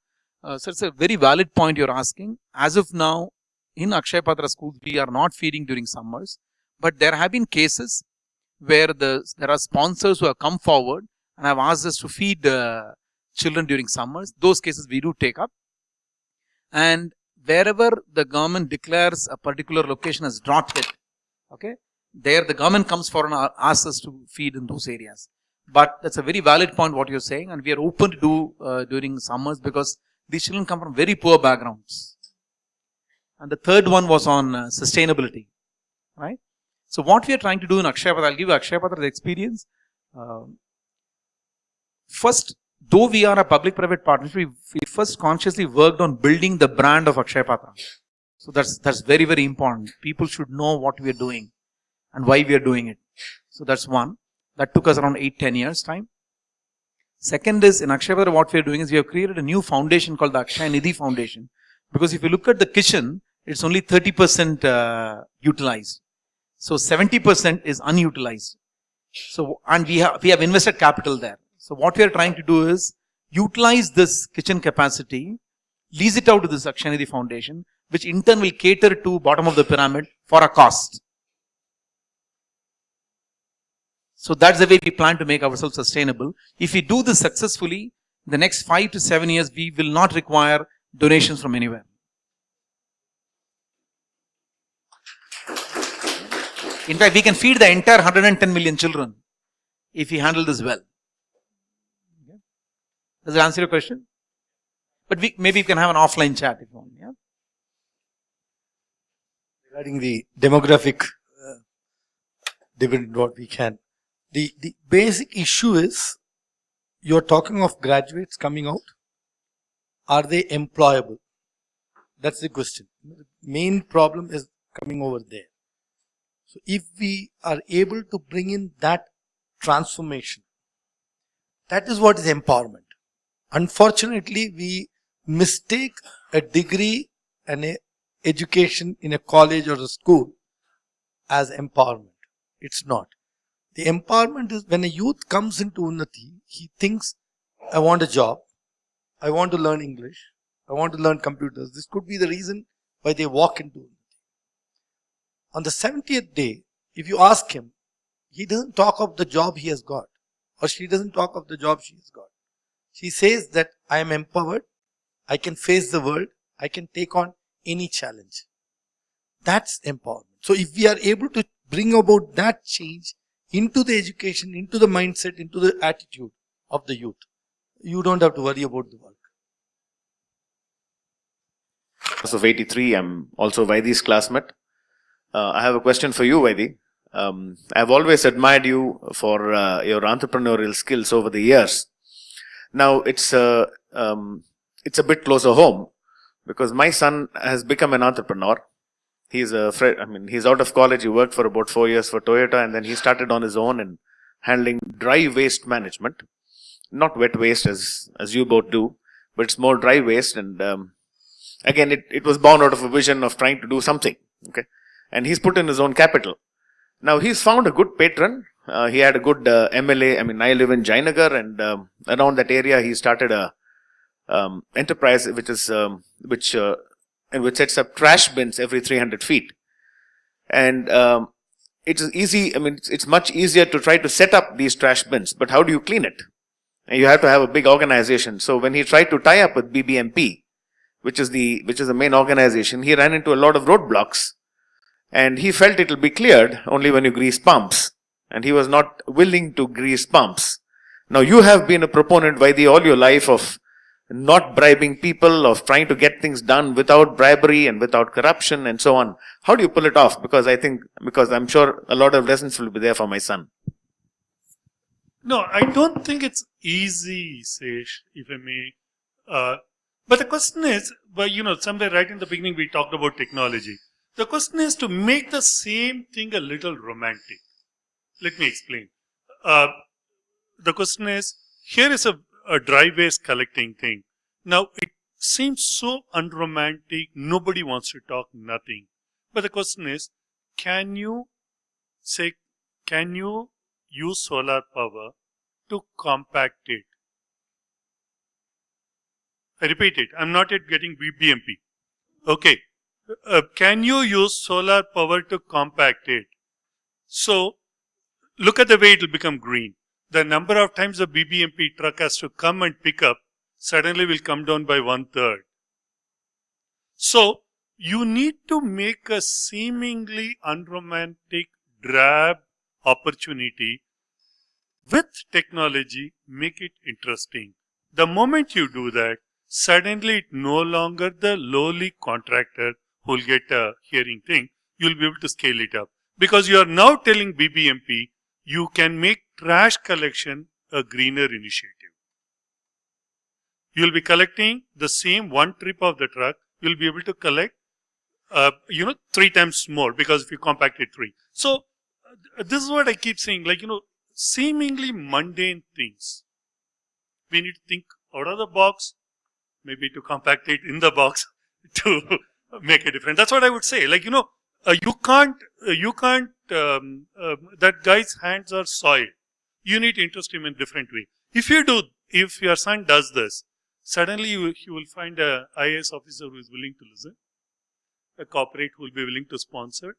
So it's a very valid point you're asking. As of now, in Akshay Patra schools, we are not feeding during summers, but there have been cases where there are sponsors who have come forward and have asked us to feed children during summers. Those cases we do take up. And wherever the government declares a particular location as drought hit, okay, there the government comes for and asks us to feed in those areas. But that's a very valid point what you're saying, and we are open to do during summers because these children come from very poor backgrounds. And the third one was on sustainability, right? So what we are trying to do in Akshaya Patra, I'll give you Akshaya Patra's experience. First, though we are a public-private partnership, we first consciously worked on building the brand of Akshaya Patra. So that's very, very important. People should know what we are doing and why we are doing it. So that's one. That took us around 8-10 years time. Second is, in Akshaya Patra, what we are doing is we have created a new foundation called the Akshaya Nidhi Foundation. Because if you look at the kitchen, it's only 30% utilized. So 70% is unutilized. So, and we have invested capital there. So what we are trying to do is utilize this kitchen capacity, lease it out to this Akshaya Nidhi Foundation, which in turn will cater to bottom of the pyramid for a cost. So that's the way we plan to make ourselves sustainable. If we do this successfully, in the next 5 to 7 years, we will not require donations from anywhere. In fact, we can feed the entire 110 million children if we handle this well. Okay. Does that answer your question? But maybe we can have an offline chat if you want. Yeah? Regarding the demographic dividend, what we can. The basic issue is, you're talking of graduates coming out. Are they employable? That's the question. The main problem is coming over there. So if we are able to bring in that transformation, that is what is empowerment. Unfortunately, we mistake a degree and a education in a college or a school as empowerment. It's not. The empowerment is when a youth comes into Unnati, he thinks, I want a job, I want to learn English, I want to learn computers. This could be the reason why they walk into Unnati. On the 70th day, if you ask him, he doesn't talk of the job he has got, or she doesn't talk of the job she has got. She says that I am empowered, I can face the world, I can take on any challenge. That's empowerment. So if we are able to bring about that change into the education, into the mindset, into the attitude of the youth, you don't have to worry about the work. Class of 83, I'm also Vaidi's classmate. I have a question for you, Vaidi. I've always admired you for your entrepreneurial skills over the years. Now it's a bit closer home because my son has become an entrepreneur. He's he's out of college. He worked for about 4 years for Toyota, and then he started on his own and handling dry waste management, not wet waste as you both do, but it's more dry waste. And again, it was born out of a vision of trying to do something. Okay, and he's put in his own capital. Now he's found a good patron. He had a good MLA. I live in Jainagar, and around that area, he started a enterprise which sets up trash bins every 300 feet. And it's easy. It's much easier to try to set up these trash bins, but how do you clean it? And you have to have a big organization. So when he tried to tie up with BBMP, which is the main organization, he ran into a lot of roadblocks. And he felt it will be cleared only when you grease pumps. And he was not willing to grease pumps. Now you have been a proponent, Vaidi, all your life of not bribing people, of trying to get things done without bribery and without corruption and so on. How do you pull it off? Because I'm sure a lot of lessons will be there for my son. No, I don't think it's easy, Sesh, if I may. But the question is, somewhere right in the beginning we talked about technology. The question is to make the same thing a little romantic. Let me explain. The question is, here is a dry waste collecting thing. Now, it seems so unromantic, nobody wants to talk, nothing. But the question is, can you use solar power to compact it? I repeat it, I'm not yet getting BBMP. Okay. Can you use solar power to compact it? So, look at the way it will become green. The number of times the BBMP truck has to come and pick up suddenly will come down by 1/3. So you need to make a seemingly unromantic, drab opportunity with technology, make it interesting. The moment you do that, suddenly it's no longer the lowly contractor who will get a hearing thing. You'll be able to scale it up. Because you are now telling BBMP, you can make trash collection a greener initiative. You'll be collecting the same one trip of the truck. You'll be able to collect, 3 times more, because if you compact it 3. So this is what I keep saying, seemingly mundane things. We need to think out of the box, maybe to compact it in the box to make a difference. That's what I would say. You can't, that guy's hands are soiled. You need to interest him in a different way. If your son does this, suddenly you will find a IAS officer who is willing to listen, a corporate who will be willing to sponsor,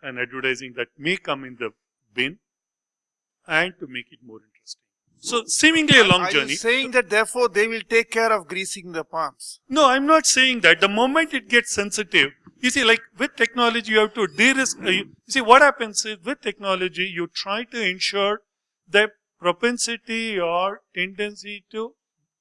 and advertising that may come in the bin, and to make it more interesting. So seemingly a long journey. Are you saying that therefore they will take care of greasing the palms? No, I'm not saying that. The moment it gets sensitive, you see, with technology, you have to de-risk. You see, what happens is with technology, you try to ensure the propensity or tendency to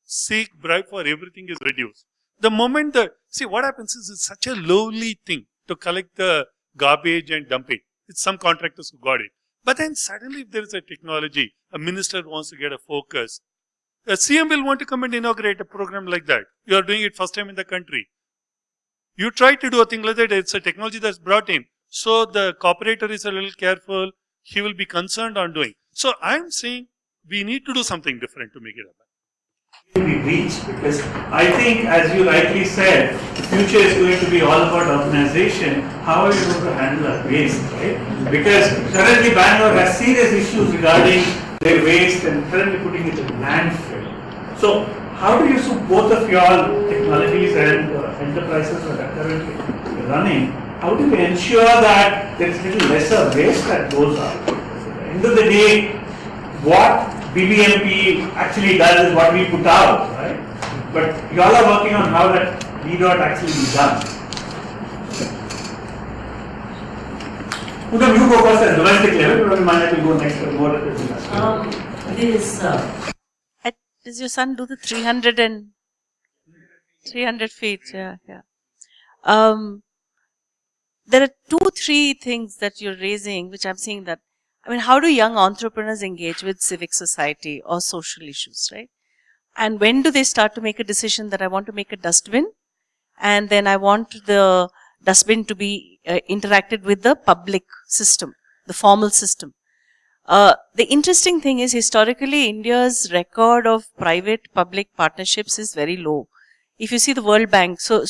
seek bribe for everything is reduced. The moment what happens is it's such a lowly thing to collect the garbage and dump it. It's some contractors who got it. But then suddenly if there is a technology, a minister wants to get a focus, a CM will want to come and inaugurate a program like that. You are doing it first time in the country. You try to do a thing like that, it's a technology that's brought in. So the cooperator is a little careful, he will be concerned on doing. So I'm saying we need to do something different to make it happen. Be reached, because I think, as you rightly said, the future is going to be all about urbanization. How are you going to handle our waste, right? Because currently Bangalore has serious issues regarding their waste and currently putting it in landfill. So how do you suit both of your technologies and enterprises that are currently running? How do you ensure that there is little lesser waste that goes out? At the end of the day, what BBMP actually does is what we put out, right? But you all are working on how that need not actually be done. Udam, you go first at domestic level, but mine will go next to more at the industrial. Does your son do the 300 feet? Yeah. There are 2-3 things that you're raising, which I'm seeing that, how do young entrepreneurs engage with civic society or social issues, right? And when do they start to make a decision that I want to make a dustbin, and then I want the dustbin to be interacted with the public system, the formal system. The interesting thing is, historically, India's record of private-public partnerships is very low. If you see the World Bank, so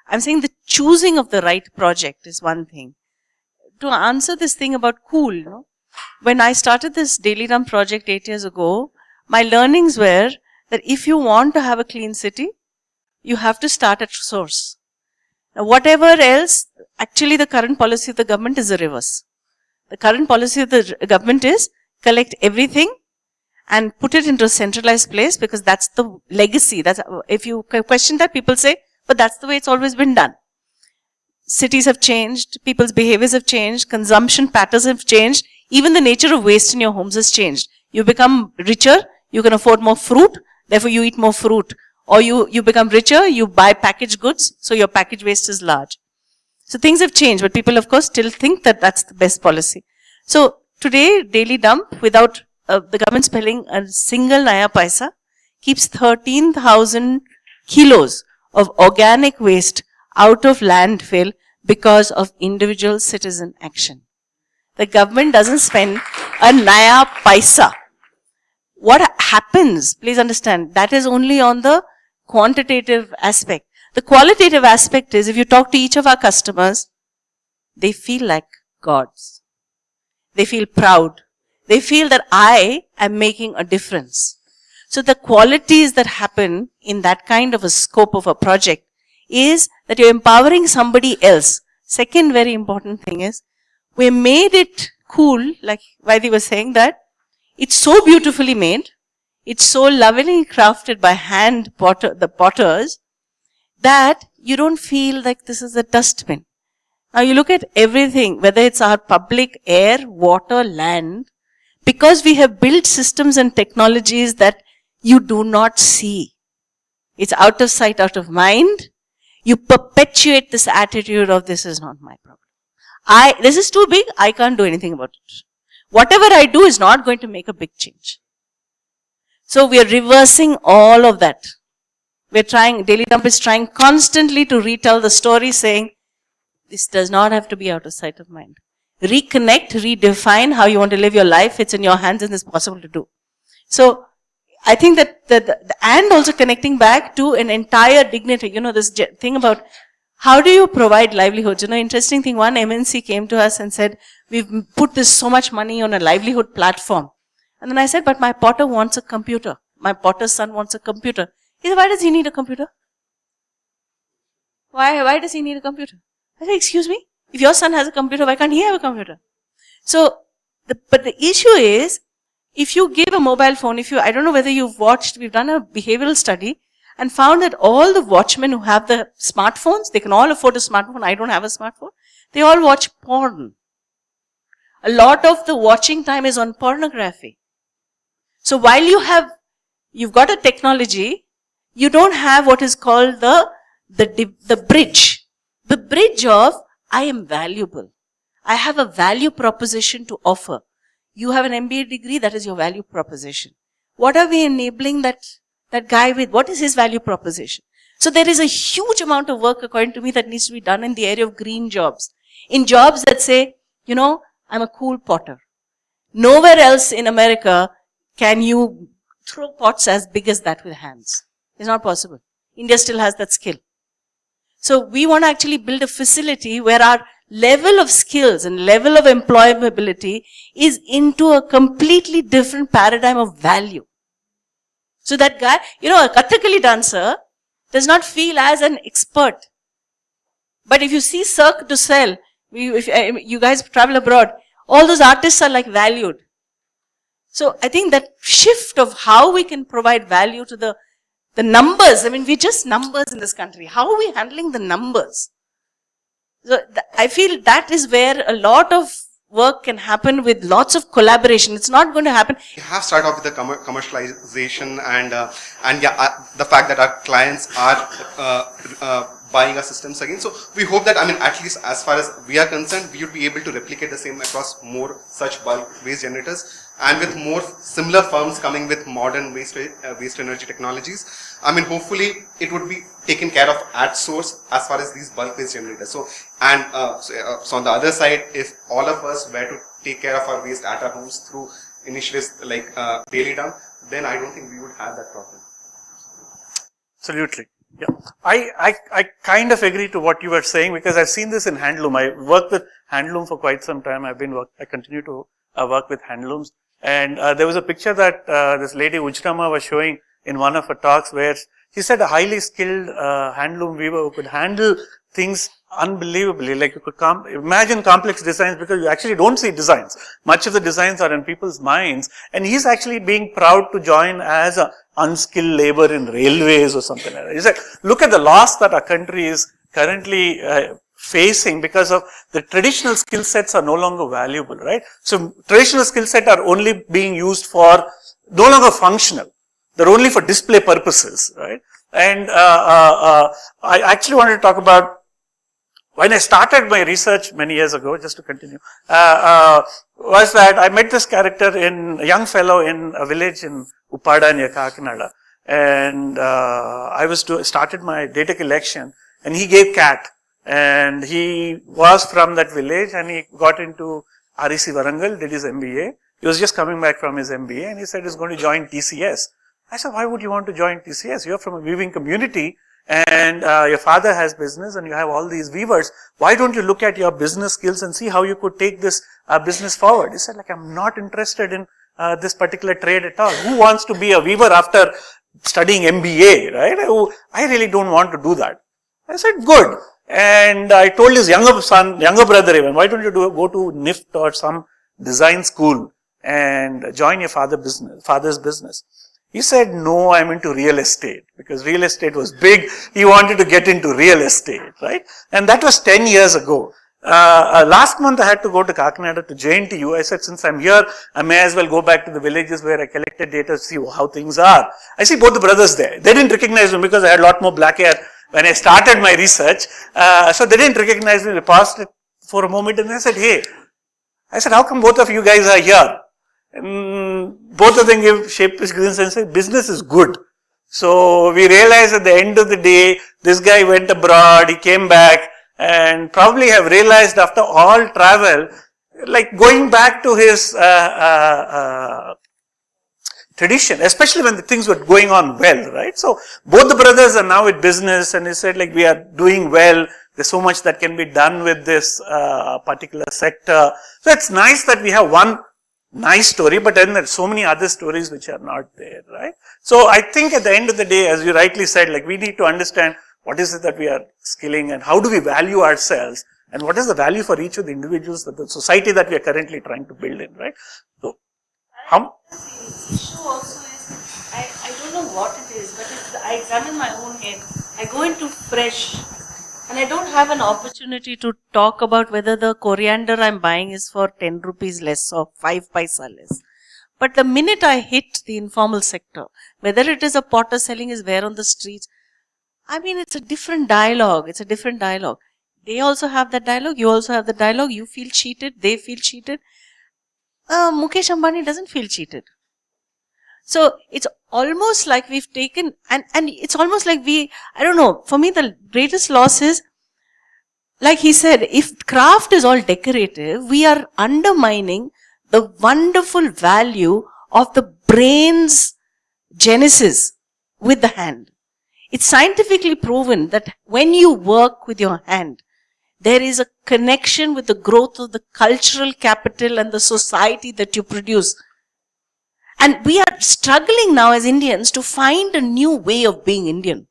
I'm saying the choosing of the right project is one thing. To answer this thing about cool, when I started this Daily Dump project 8 years ago, my learnings were that if you want to have a clean city, you have to start at source. Now, whatever else, actually the current policy of the government is the reverse. The current policy of the government is collect everything and put it into a centralized place, because that's the legacy. If you question that, people say, but that's the way it's always been done. Cities have changed, people's behaviors have changed, consumption patterns have changed, even the nature of waste in your homes has changed. You become richer, you can afford more fruit, therefore you eat more fruit. Or you become richer, you buy packaged goods, so your package waste is large. So things have changed, but people of course still think that that's the best policy. So today, Daily Dump, without the government spending a single naya paisa, keeps 13,000 kilos of organic waste out of landfill because of individual citizen action. The government doesn't spend a naya paisa. What happens, please understand, that is only on the quantitative aspect. The qualitative aspect is, if you talk to each of our customers, they feel like gods. They feel proud. They feel that I am making a difference. So the qualities that happen in that kind of a scope of a project is that you're empowering somebody else. Second very important thing is, we made it cool, like Vaidhi was saying, that it's so beautifully made, it's so lovingly crafted by the potters, that you don't feel like this is a dustbin. Now you look at everything, whether it's our public, air, water, land, because we have built systems and technologies that you do not see. It's out of sight, out of mind. You perpetuate this attitude of this is not my problem. This is too big, I can't do anything about it. Whatever I do is not going to make a big change. So we are reversing all of that. We're trying, Daily Dump is trying constantly to retell the story saying, this does not have to be out of sight of mind. Reconnect, redefine how you want to live your life. It's in your hands and it's possible to do. So, I think that and also connecting back to an entire dignity, this thing about how do you provide livelihoods? Interesting thing, one MNC came to us and said, we've put this so much money on a livelihood platform. And then I said, but my potter wants a computer. My potter's son wants a computer. He said, why does he need a computer? Why does he need a computer? I said, excuse me, if your son has a computer, why can't he have a computer? So, but the issue is, if you give a mobile phone, I don't know whether you've watched, we've done a behavioral study and found that all the watchmen who have the smartphones, they can all afford a smartphone, I don't have a smartphone, they all watch porn. A lot of the watching time is on pornography. So while you've got a technology, you don't have what is called the bridge. The bridge of, I am valuable. I have a value proposition to offer. You have an MBA degree, that is your value proposition. What are we enabling that guy with? What is his value proposition? So there is a huge amount of work, according to me, that needs to be done in the area of green jobs. In jobs that say, I'm a cool potter. Nowhere else in America can you throw pots as big as that with hands. It's not possible. India still has that skill. So we want to actually build a facility where our level of skills and level of employability is into a completely different paradigm of value. So that guy, a Kathakali dancer does not feel as an expert. But if you see Cirque du Soleil, if you guys travel abroad, all those artists are like valued. So I think that shift of how we can provide value to the numbers, we're just numbers in this country. How are we handling the numbers? So I feel that is where a lot of work can happen with lots of collaboration. It's not going to happen. We have started off with the commercialization and the fact that our clients are buying our systems again. So we hope that, at least as far as we are concerned, we would be able to replicate the same across more such bulk waste generators. And with more similar firms coming with modern waste energy technologies, hopefully it would be taken care of at source as far as these bulk waste generators. So on the other side, if all of us were to take care of our waste at our homes through initiatives like Daily Dump, then I don't think we would have that problem. Absolutely. Yeah. I kind of agree to what you were saying, because I've seen this in handloom. I worked with handloom for quite some time. I continue to work with handlooms. And there was a picture that this lady Ujrama was showing in one of her talks, where she said a highly skilled handloom weaver who could handle things unbelievably. Like you could imagine complex designs, because you actually don't see designs. Much of the designs are in people's minds. And he's actually being proud to join as a unskilled labor in railways or something like that. He said, look at the loss that our country is currently facing because of the traditional skill sets are no longer valuable, right? So traditional skill set are only being used for, no longer functional. They're only for display purposes, right? And I actually wanted to talk about, when I started my research many years ago, just to continue, was that I met this character a young fellow in a village in Uppada near Kakinada. And I started my data collection, and he gave CAT. And he was from that village, and he got into REC Warangal, did his MBA. He was just coming back from his MBA, and he said he's going to join TCS. I said, why would you want to join TCS? You're from a weaving community, and your father has business, and you have all these weavers. Why don't you look at your business skills and see how you could take this business forward? He said, I'm not interested in this particular trade at all. Who wants to be a weaver after studying MBA, right? I really don't want to do that. I said, good. And I told his younger brother even, why don't you go to NIFT or some design school and join your father's business? He said, no, I'm into real estate, because real estate was big. He wanted to get into real estate, right? And that was 10 years ago. Last month I had to go to Kakinada to JNTU. I said, since I'm here, I may as well go back to the villages where I collected data to see how things are. I see both the brothers there. They didn't recognize me because I had a lot more black hair when I started my research. So they didn't recognize me. They paused it for a moment and I said, hey, I said, how come both of you guys are here? And both of them gave sheepish grins and said, business is good. So we realized at the end of the day, this guy went abroad, he came back, and probably have realized after all travel, like going back to his tradition, especially when the things were going on well, right? So both the brothers are now with business, and he said, like, we are doing well. There's so much that can be done with this particular sector. So it's nice that we have one nice story, but then there's so many other stories which are not there, right? So I think at the end of the day, as you rightly said, like, we need to understand what is it that we are skilling and how do we value ourselves and what is the value for each of the individuals that the society that we are currently trying to build in, right? So, how? The issue also is, I don't know what it is, but it's, I examine my own head. I go into fresh and I don't have an opportunity to talk about whether the coriander I'm buying is for 10 rupees less or 5 paisa less. But the minute I hit the informal sector, whether it is a potter selling his ware on the streets, I mean, it's a different dialogue. It's a different dialogue. They also have that dialogue. You also have the dialogue. You feel cheated. They feel cheated. Mukesh Ambani doesn't feel cheated. So it's almost like we've taken, and it's almost like I don't know, for me the greatest loss is, like he said, if craft is all decorative, we are undermining the wonderful value of the brain's genesis with the hand. It's scientifically proven that when you work with your hand, there is a connection with the growth of the cultural capital and the society that you produce. And we are struggling now as Indians to find a new way of being Indian.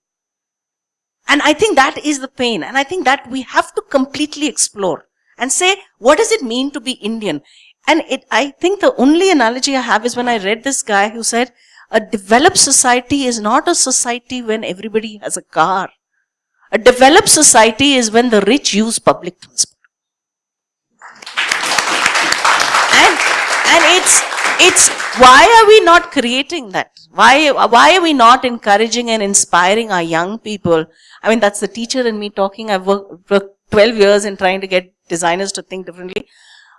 And I think that is the pain. And I think that we have to completely explore and say, what does it mean to be Indian? And I think the only analogy I have is when I read this guy who said, a developed society is not a society when everybody has a car. A developed society is when the rich use public transport. And it's why are we not creating that? Why are we not encouraging and inspiring our young people? I mean, that's the teacher in me talking. I've worked 12 years in trying to get designers to think differently.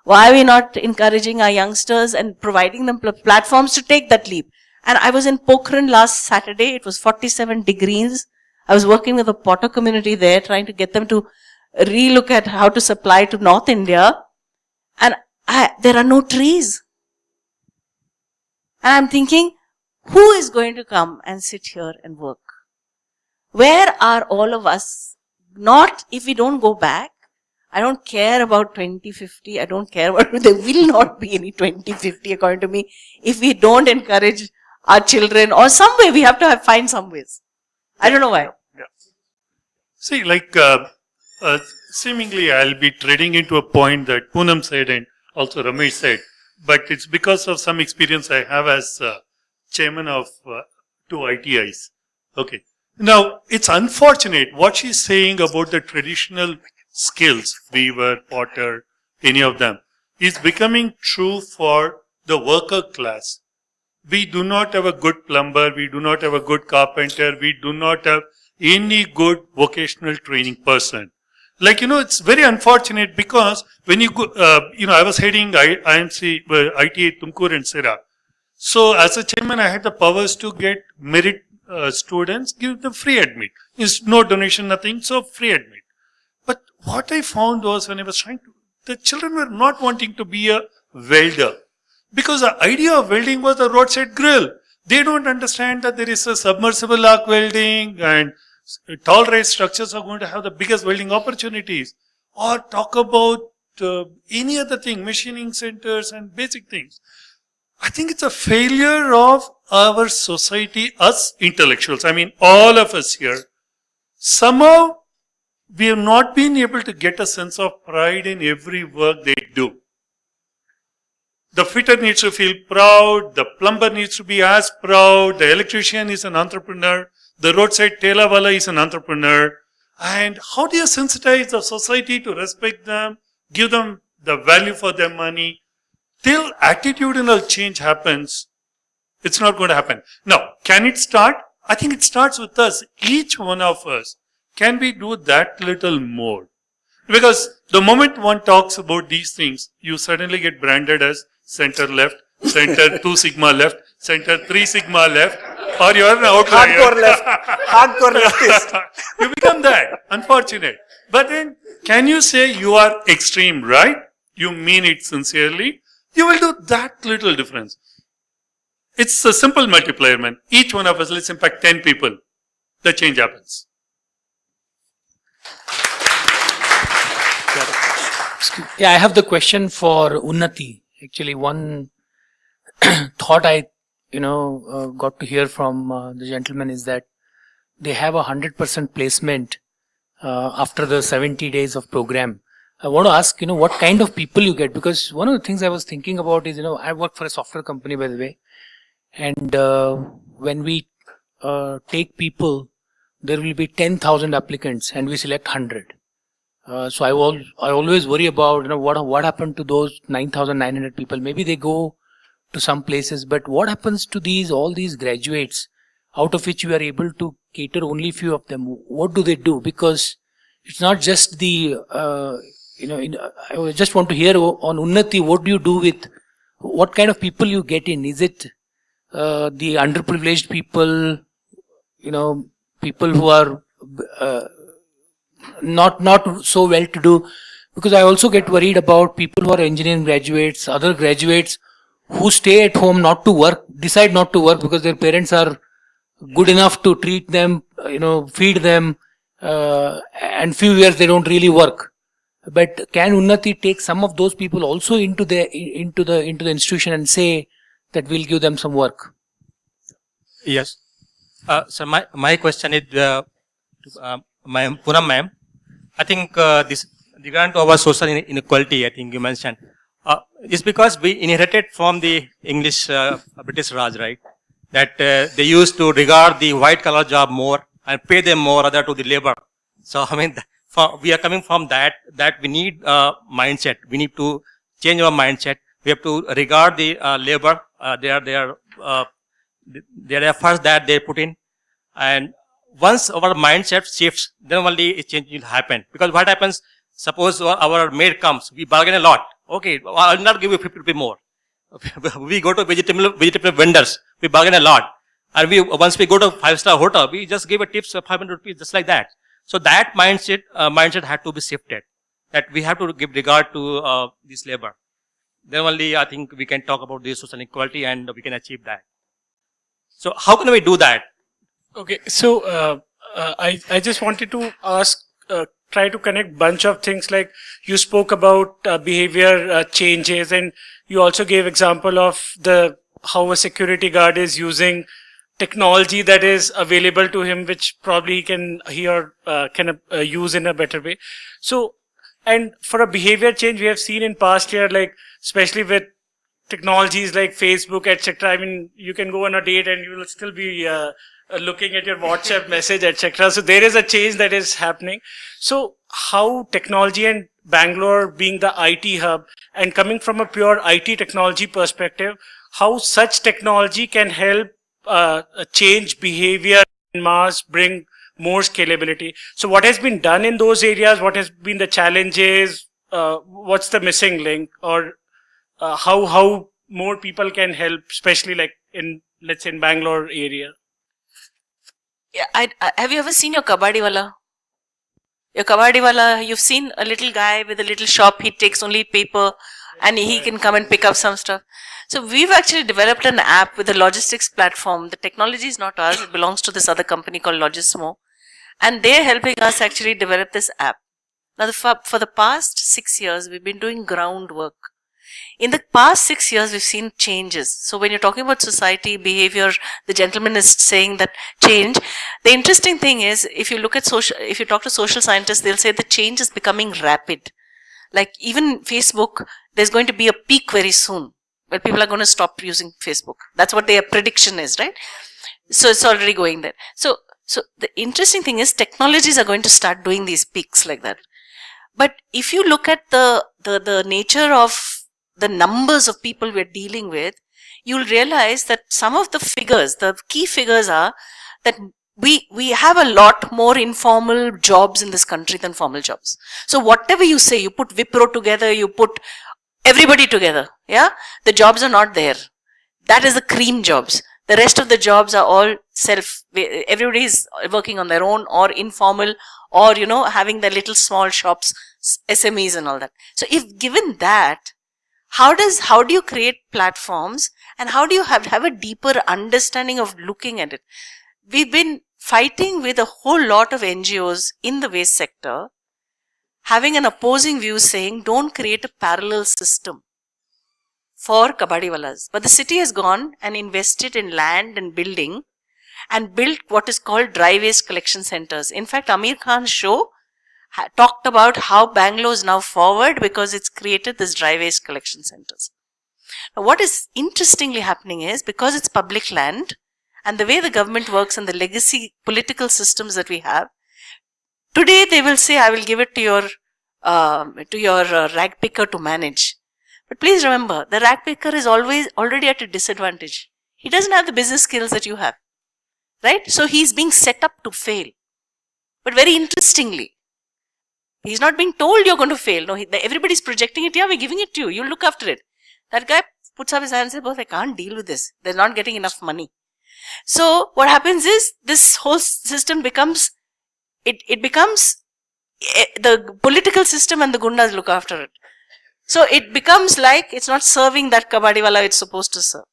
Why are we not encouraging our youngsters and providing them platforms to take that leap? And I was in Pokhran last Saturday. It was 47 degrees. I was working with the potter community there, trying to get them to relook at how to supply to North India. And there are no trees. And I'm thinking, who is going to come and sit here and work? Where are all of us? Not if we don't go back. I don't care about 2050. I don't care about, there will not be any 2050 according to me if we don't encourage our children, or some way we have to find some ways. I don't know why. Yeah. See, like, seemingly I'll be treading into a point that Poonam said and also Ramesh said, but it's because of some experience I have as chairman of two ITIs. Okay. Now, it's unfortunate what she's saying about the traditional skills, weaver, potter, any of them, is becoming true for the worker class. We do not have a good plumber, we do not have a good carpenter, we do not have any good vocational training person. Like, it's very unfortunate because when you go, I was heading IMC, ITA Tumkur and Sera. So as a chairman, I had the powers to get merit students, give them free admit. It's no donation, nothing, so free admit. But what I found was when I was the children were not wanting to be a welder. Because the idea of welding was a roadside grill. They don't understand that there is a submersible arc welding and tall rise structures are going to have the biggest welding opportunities. Or talk about any other thing, machining centers and basic things. I think it's a failure of our society, us intellectuals. I mean, all of us here. Somehow, we have not been able to get a sense of pride in every work they do. The fitter needs to feel proud. The plumber needs to be as proud. The electrician is an entrepreneur. The roadside telawala is an entrepreneur. And how do you sensitize the society to respect them, give them the value for their money? Till attitudinal change happens, it's not going to happen. Now, can it start? I think it starts with us, each one of us. Can we do that little more? Because the moment one talks about these things, you suddenly get branded as center left, center 2 sigma left, center 3 sigma left, or you are an outlier. Hardcore left. Hardcore leftist. You become that. Unfortunate. But then, can you say you are extreme right? You mean it sincerely? You will do that little difference. It's a simple multiplier, man. Each one of us, let's impact 10 people. The change happens. Yeah, I have the question for Unnati. Actually, one thought I, got to hear from the gentleman is that they have 100% placement after the 70 days of program. I want to ask, what kind of people you get? Because one of the things I was thinking about is, I work for a software company, by the way. And when we take people, there will be 10,000 applicants and we select 100. So I always worry about, what happened to those 9,900 people? Maybe they go to some places, but what happens to all these graduates out of which you are able to cater only few of them? What do they do? Because it's not just I just want to hear on Unnati, what do you do with, what kind of people you get in? Is it the underprivileged people, people who are not so well to do? Because I also get worried about people who are engineering graduates, other graduates who stay at home not to work, decide not to work because their parents are good enough to treat them, feed them, and few years they don't really work. But can Unnati take some of those people also into the institution and say that we'll give them some work? Yes. So my question is Poonam ma'am. I think this regarding to our social inequality, I think you mentioned, is because we inherited from the English British Raj, right? That they used to regard the white collar job more and pay them more other to the labor. So I mean, we are coming from that we need mindset. We need to change our mindset. We have to regard the labor, their efforts that they put in, and once our mindset shifts, then only a change will happen. Because what happens? Suppose our maid comes, we bargain a lot. Okay, I'll not give you 50 rupees more. We go to vegetable vendors, we bargain a lot, and once we go to 5-star hotel, we just give a tips of 500 rupees, just like that. So that mindset had to be shifted. That we have to give regard to this labor. Then only I think we can talk about this social inequality and we can achieve that. So how can we do that? Okay, so I just wanted to ask, try to connect bunch of things, like you spoke about behavior changes, and you also gave example of how a security guard is using technology that is available to him, which probably can use in a better way. So, and for a behavior change, we have seen in past year, like especially with technologies like Facebook, etc. I mean, you can go on a date and you will still be looking at your WhatsApp message, etc. So there is a change that is happening. So how technology, and Bangalore being the IT hub and coming from a pure IT technology perspective, how such technology can help change behavior in mass, bring more scalability. So what has been done in those areas? What has been the challenges? What's the missing link? Or how more people can help, especially like let's say in Bangalore area? Yeah, have you ever seen your kabaddi wala? Your kabaddi wala, you've seen a little guy with a little shop, he takes only paper and he can come and pick up some stuff. So we've actually developed an app with a logistics platform. The technology is not ours, it belongs to this other company called Logismo. And they're helping us actually develop this app. Now for the past 6 years, we've been doing groundwork. In the past 6 years, we've seen changes. So when you're talking about society, behavior, the gentleman is saying that change. The interesting thing is, if you talk to social scientists, they'll say the change is becoming rapid. Like even Facebook, there's going to be a peak very soon. Well, people are going to stop using Facebook. That's what their prediction is, right? So it's already going there. So the interesting thing is technologies are going to start doing these peaks like that. But if you look at the nature of the numbers of people we're dealing with, you'll realize that some of the figures, the key figures are that we have a lot more informal jobs in this country than formal jobs. So whatever you say, you put Wipro together, you put everybody together, yeah? The jobs are not there. That is the cream jobs. The rest of the jobs are all everybody is working on their own or informal or, having their little small shops, SMEs and all that. So if given that, how do you create platforms and how do you have a deeper understanding of looking at it? We've been fighting with a whole lot of NGOs in the waste sector, having an opposing view saying, don't create a parallel system for kabadiwalas. But the city has gone and invested in land and building and built what is called dry waste collection centers. In fact, Amir Khan's show talked about how Bangalore is now forward because it's created this dry waste collection centers. Now, what is interestingly happening is because it's public land and the way the government works and the legacy political systems that we have, today they will say, I will give it to your rag picker to manage. But please remember, the rag picker is already at a disadvantage. He doesn't have the business skills that you have, right? So he's being set up to fail. But very interestingly, he's not being told you're going to fail. No, everybody's projecting it. Yeah, we're giving it to you. You look after it. That guy puts up his hand and says, boss, I can't deal with this. They're not getting enough money. So what happens is this whole system becomes, it becomes the political system and the gundas look after it. So it becomes like it's not serving that kabadiwala it's supposed to serve.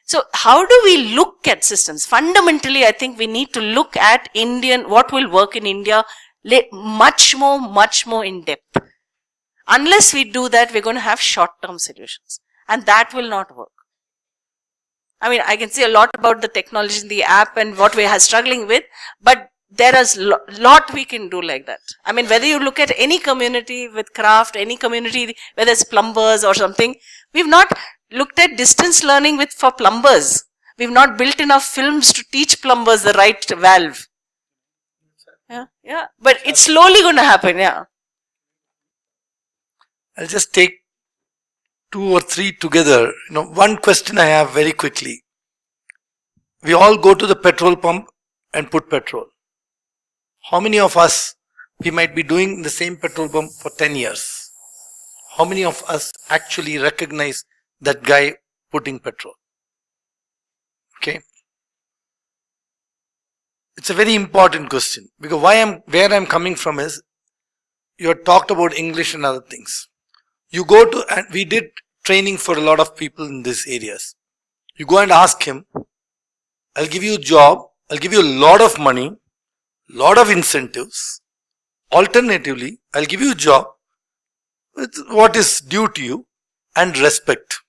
So how do we look at systems? Fundamentally, I think we need to look at what will work in India much more in depth. Unless we do that, we're going to have short-term solutions. And that will not work. I mean, I can say a lot about the technology in the app and what we are struggling with, but there is a lot we can do like that. I mean, whether you look at any community with craft, any community, whether it's plumbers or something, we've not looked at distance learning for plumbers. We've not built enough films to teach plumbers the right valve. Yeah. But it's slowly going to happen, yeah. I'll just take 2 or 3 together. One question I have very quickly. We all go to the petrol pump and put petrol. How many of us, we might be doing the same petrol pump for 10 years. How many of us actually recognize that guy putting petrol? Okay. It's a very important question because where I'm coming from is, you had talked about English and other things. You go to, and we did training for a lot of people in these areas. You go and ask him, I'll give you a job, I'll give you a lot of money, lot of incentives. Alternatively, I'll give you a job with what is due to you and respect.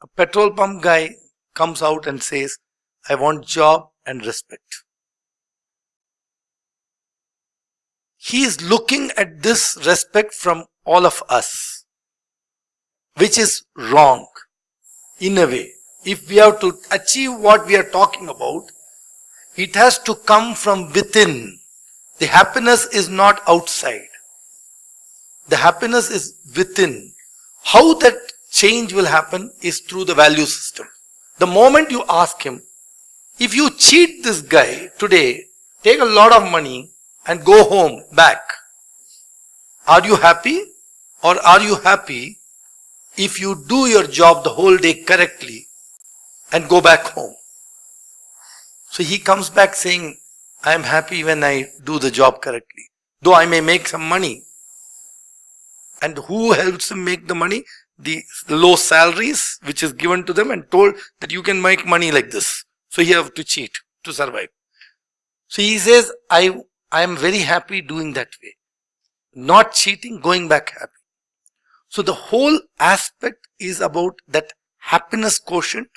A petrol pump guy comes out and says, I want job and respect. He is looking at this respect from all of us, which is wrong in a way. If we have to achieve what we are talking about, it has to come from within. The happiness is not outside. The happiness is within. How that change will happen is through the value system. The moment you ask him, if you cheat this guy today, take a lot of money and go home, back, are you happy? Or are you happy if you do your job the whole day correctly and go back home? So he comes back saying, I am happy when I do the job correctly, though I may make some money. And who helps him make the money? The low salaries which is given to them and told that you can make money like this. So you have to cheat to survive. So he says, I am very happy doing that way. Not cheating, going back happy. So the whole aspect is about that happiness quotient,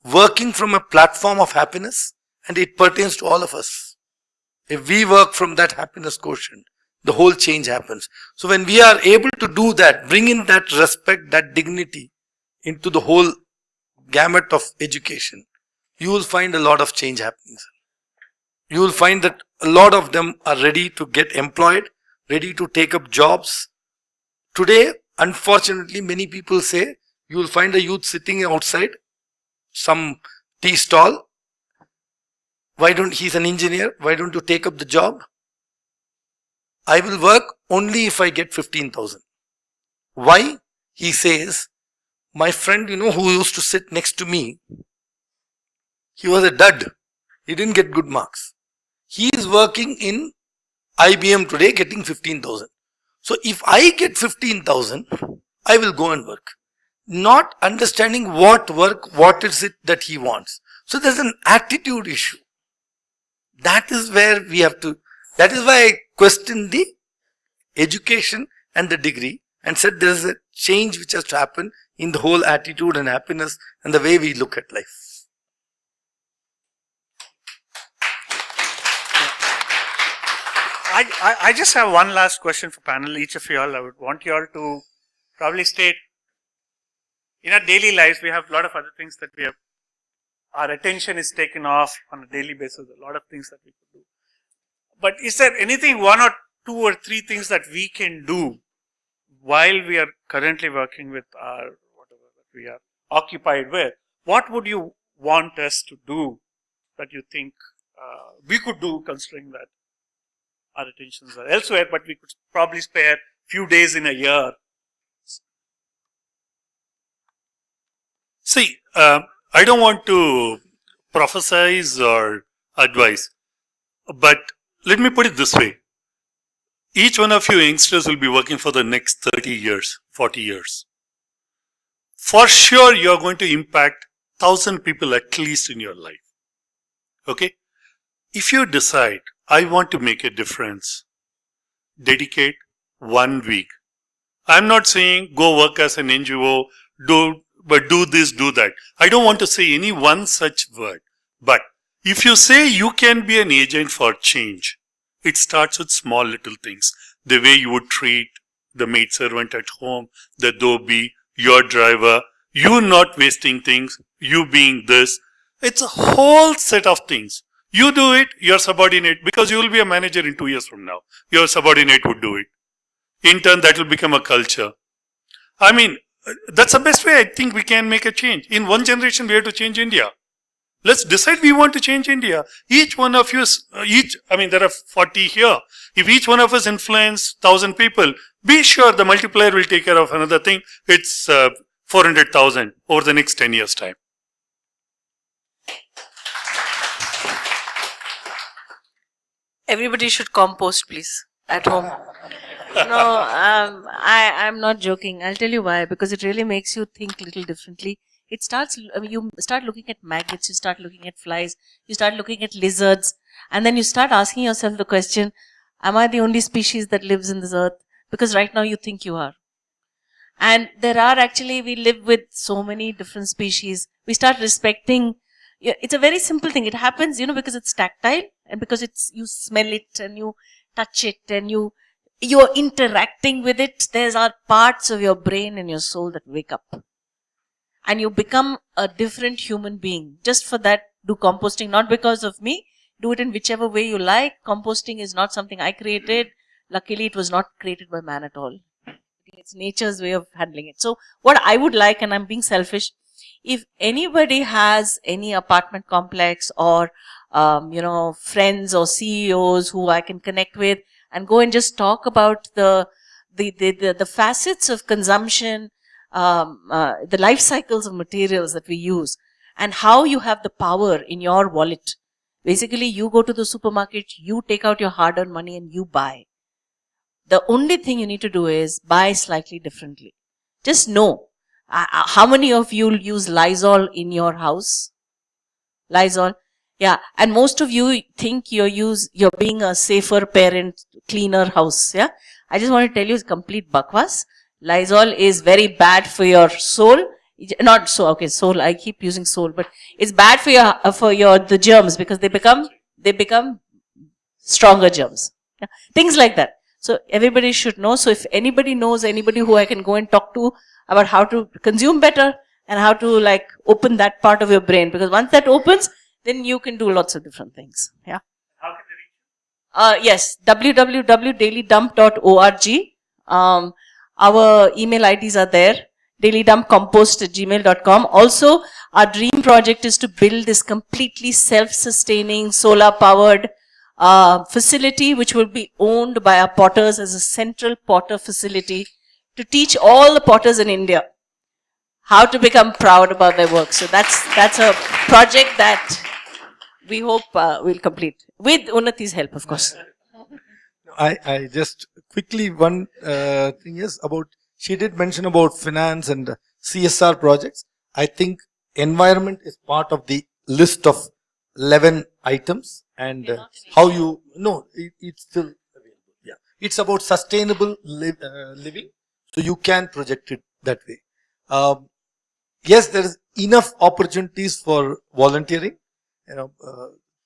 working from a platform of happiness, and it pertains to all of us. If we work from that happiness quotient, the whole change happens. So when we are able to do that, bring in that respect, that dignity into the whole gamut of education, you will find a lot of change happening. You will find that a lot of them are ready to get employed, ready to take up jobs. Today, unfortunately, many people say you will find a youth sitting outside some tea stall. Why don't, he's an engineer, why don't you take up the job? I will work only if I get 15,000. Why? He says, my friend, who used to sit next to me, he was a dud. He didn't get good marks. He is working in IBM today getting 15,000. So if I get 15,000, I will go and work. Not understanding what work, what is it that he wants. So there's an attitude issue. That is where we have to, that is why I question the education and the degree and said there is a change which has to happen in the whole attitude and happiness and the way we look at life. I just have one last question for panel, each of you all. I would want you all to probably state, in our daily lives, we have a lot of other things that we have, our attention is taken off on a daily basis, a lot of things that we could do. But is there anything, one or two or three things that we can do while we are currently working with our, whatever that we are occupied with? What would you want us to do that you think we could do, considering that our attentions are elsewhere, but we could probably spare few days in a year? See, I don't want to prophesize or advise, but let me put it this way. Each one of you youngsters will be working for the next 30 years, 40 years. For sure, you're going to impact 1,000 people at least in your life. Okay? If you decide, I want to make a difference, dedicate 1 week. I'm not saying go work as an NGO, but do this, do that. I don't want to say any one such word. But if you say you can be an agent for change, it starts with small little things. The way you would treat the maid servant at home, the dhobi, your driver, you not wasting things, you being this. It's a whole set of things. You do it, your subordinate, because you will be a manager in 2 years from now. Your subordinate would do it. In turn, that will become a culture. I mean, that's the best way I think we can make a change. In one generation, we have to change India. Let's decide we want to change India. Each one of you, there are 40 here. If each one of us influence 1,000 people, be sure the multiplier will take care of another thing. It's 400,000 over the next 10 years' time. Everybody should compost, please, at home. No, I'm not joking. I'll tell you why. Because it really makes you think a little differently. It starts, you start looking at maggots, you start looking at flies, you start looking at lizards, and then you start asking yourself the question, am I the only species that lives in this earth? Because right now you think you are. And there are actually, we live with so many different species. We start respecting, it's a very simple thing. It happens, because it's tactile and because you smell it and you touch it and you're interacting with it. There are parts of your brain and your soul that wake up. And you become a different human being. Just for that, do composting, not because of me. Do it in whichever way you like. Composting is not something I created. Luckily, it was not created by man at all. It's nature's way of handling it. So what I would like, and I'm being selfish, if anybody has any apartment complex or, friends or CEOs who I can connect with and go and just talk about the facets of consumption, the life cycles of materials that we use and how you have the power in your wallet. Basically, you go to the supermarket, you take out your hard-earned money and you buy. The only thing you need to do is buy slightly differently. Just know, how many of you use Lysol in your house? Lysol? Yeah. And most of you think you're being a safer parent, cleaner house. Yeah. I just want to tell you it's complete bakwas. Lysol is very bad for your soul. Not so, okay, soul, I keep using soul, but it's bad for the germs because they become stronger germs. Yeah? Things like that. So everybody should know. So if anybody knows anybody who I can go and talk to about how to consume better and how to like open that part of your brain, because once that opens, then you can do lots of different things. Yeah. How can they reach? Yes, www.dailydump.org. Our email IDs are there. dailydumpcompost@gmail.com. Also, our dream project is to build this completely self-sustaining, solar-powered facility, which will be owned by our potters as a central potter facility to teach all the potters in India how to become proud about their work. So that's a project that we hope we'll complete with Unnati's help, of course. I just quickly one thing is about, she did mention about finance and CSR projects. I think environment is part of the list of 11 items, and how you, no, it's still available. Yeah. It's about sustainable living. So you can project it that way. Yes, there is enough opportunities for volunteering.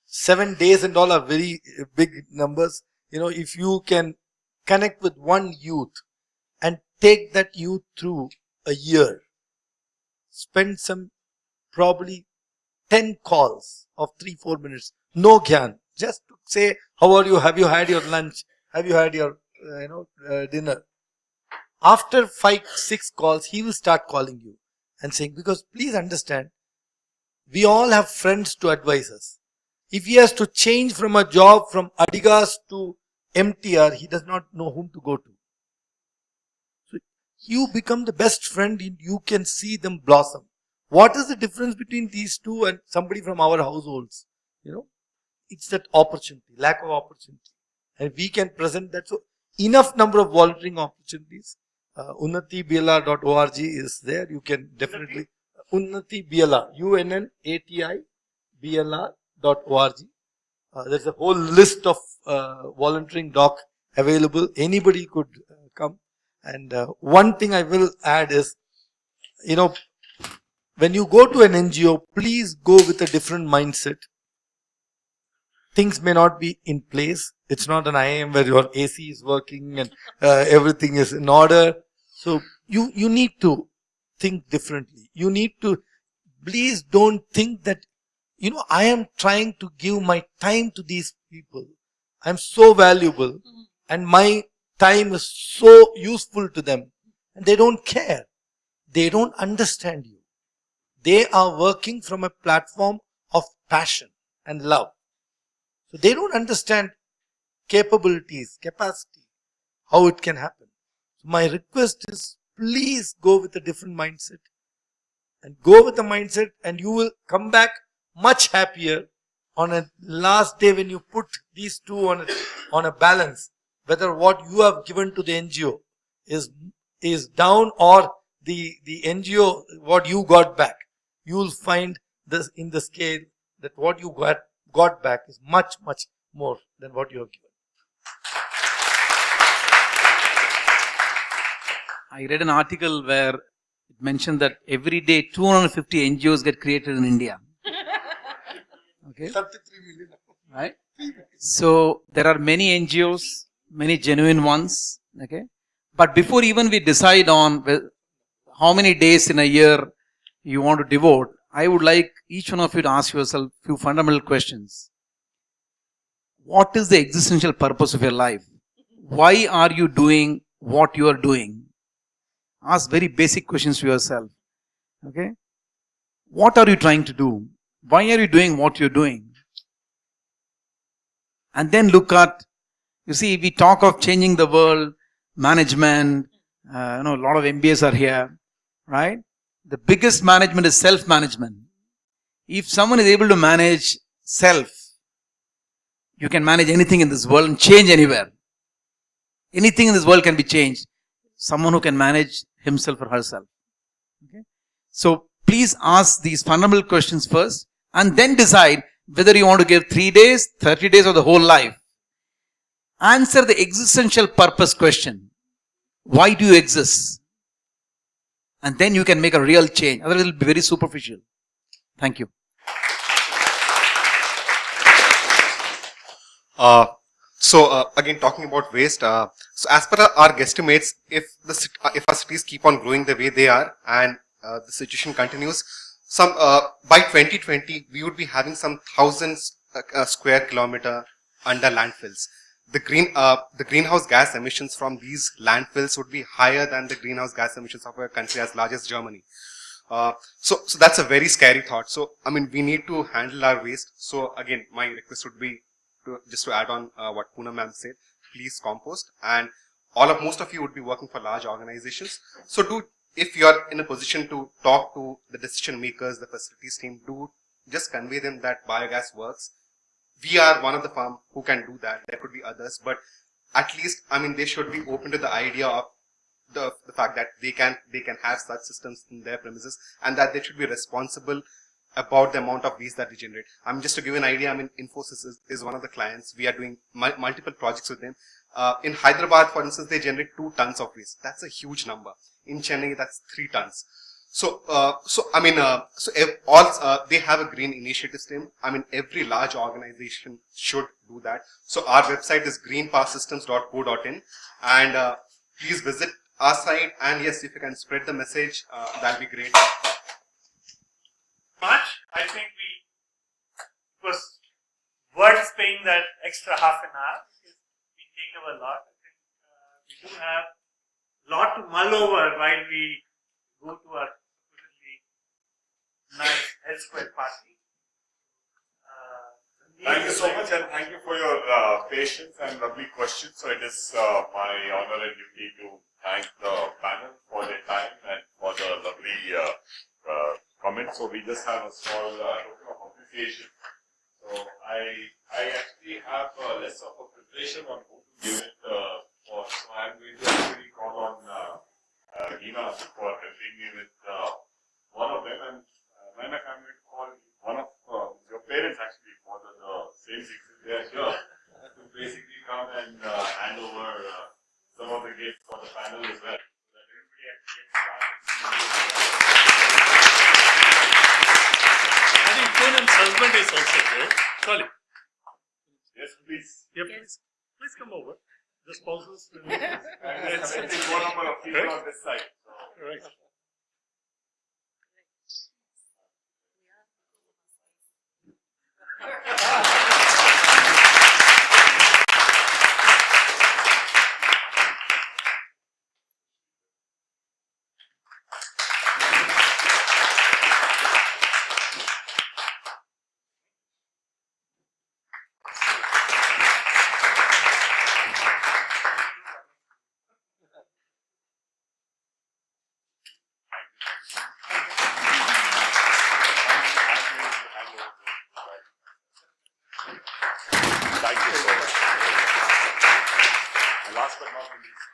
7 days and all are very big numbers. If you can connect with one youth and take that youth through a year, spend some probably 10 calls of 3-4 minutes, no gyan, just to say, how are you? Have you had your lunch? Have you had your dinner? After 5-6 calls, he will start calling you and saying, because please understand, we all have friends to advise us. If he has to change from a job from Adigas to MTR, he does not know whom to go to. So you become the best friend, you can see them blossom. What is the difference between these two and somebody from our households? It's that opportunity, lack of opportunity. And we can present that. So enough number of volunteering opportunities. UnnatiBLR.org is there. You can definitely, UnnatiBLR, UNNATIBLR.org. There's a whole list of volunteering doc available. Anybody could come. And one thing I will add is, when you go to an NGO, please go with a different mindset. Things may not be in place. It's not an IIM where your AC is working and everything is in order. So you need to think differently. You need to, please don't think that, I am trying to give my time to these people. I'm so valuable and my time is so useful to them, and they don't care. They don't understand you. They are working from a platform of passion and love. So they don't understand capabilities, capacity, how it can happen. So my request is, please go with a different mindset, and go with the mindset, and you will come back much happier on a last day when you put these two on a balance, whether what you have given to the NGO is down or the NGO, what you got back. You will find this in the scale that what you got back is much, much more than what you have given. I read an article where it mentioned that every day 250 NGOs get created in India. Okay. 33 million. Right. So there are many NGOs, many genuine ones. Okay. But before even we decide on how many days in a year you want to devote, I would like each one of you to ask yourself a few fundamental questions. What is the existential purpose of your life? Why are you doing what you are doing? Ask very basic questions to yourself. Okay? What are you trying to do? Why are you doing what you're doing? And then look at, you see, we talk of changing the world, management, a lot of MBAs are here, right? The biggest management is self-management. If someone is able to manage self, you can manage anything in this world and change anywhere. Anything in this world can be changed. Someone who can manage himself or herself. Okay? So please ask these fundamental questions first, and then decide whether you want to give 3 days, 30 days, or the whole life. Answer the existential purpose question. Why do you exist? And then you can make a real change. Otherwise it will be very superficial. Thank you. So again, talking about waste. So as per our guesstimates, if our cities keep on growing the way they are, and the situation continues, by 2020 we would be having some thousands square kilometer under landfills. The greenhouse gas emissions from these landfills would be higher than the greenhouse gas emissions of a country as large as Germany. So that's a very scary thought. So I mean, we need to handle our waste. So again, my request would be just to add on what Poonam ma'am said, please compost. And most of you would be working for large organizations. So if you are in a position to talk to the decision makers, the facilities team, just convey them that biogas works. We are one of the firm who can do that. There could be others, but at least, I mean, they should be open to the idea of the fact that they can have such systems in their premises, and that they should be responsible about the amount of waste that they generate. I mean, just to give you an idea, I mean, Infosys is one of the clients. We are doing multiple projects with them. In Hyderabad, for instance, they generate 2 tons of waste. That's a huge number. In Chennai, that's 3 tons. So they have a green initiatives team. I mean, every large organization should do that. So our website is greenpowersystems.co.in, and please visit our site. And yes, if you can spread the message, that'll be great. I think it was worth paying that extra half an hour because we take up a lot. I think we do have a lot to mull over while we go to our nice elsewhere party. Thank you so much, and thank you for your patience and lovely questions. So it is my honor and duty to thank the panel for their time and for the lovely comments. So we just have a small token of appreciation. So I actually have less of a preparation on who to give it for. So I'm going to actually call on Reena for helping me with one of them, and Manak, I'm going to call one of your parents actually for the same season. They are here to basically come and hand over some of the gifts for the panel as well, so that everybody actually gets I think Poonam's husband is also there. Sorry. Yes, please. Yep. Yes. Please come over. The spouses. It's one number of people on this side. So. Right. Thank you so much. And last but not least,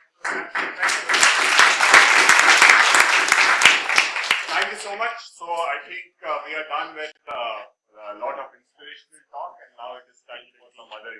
thank you so much. So I think we are done with a lot of inspirational talk, and now it is time for some other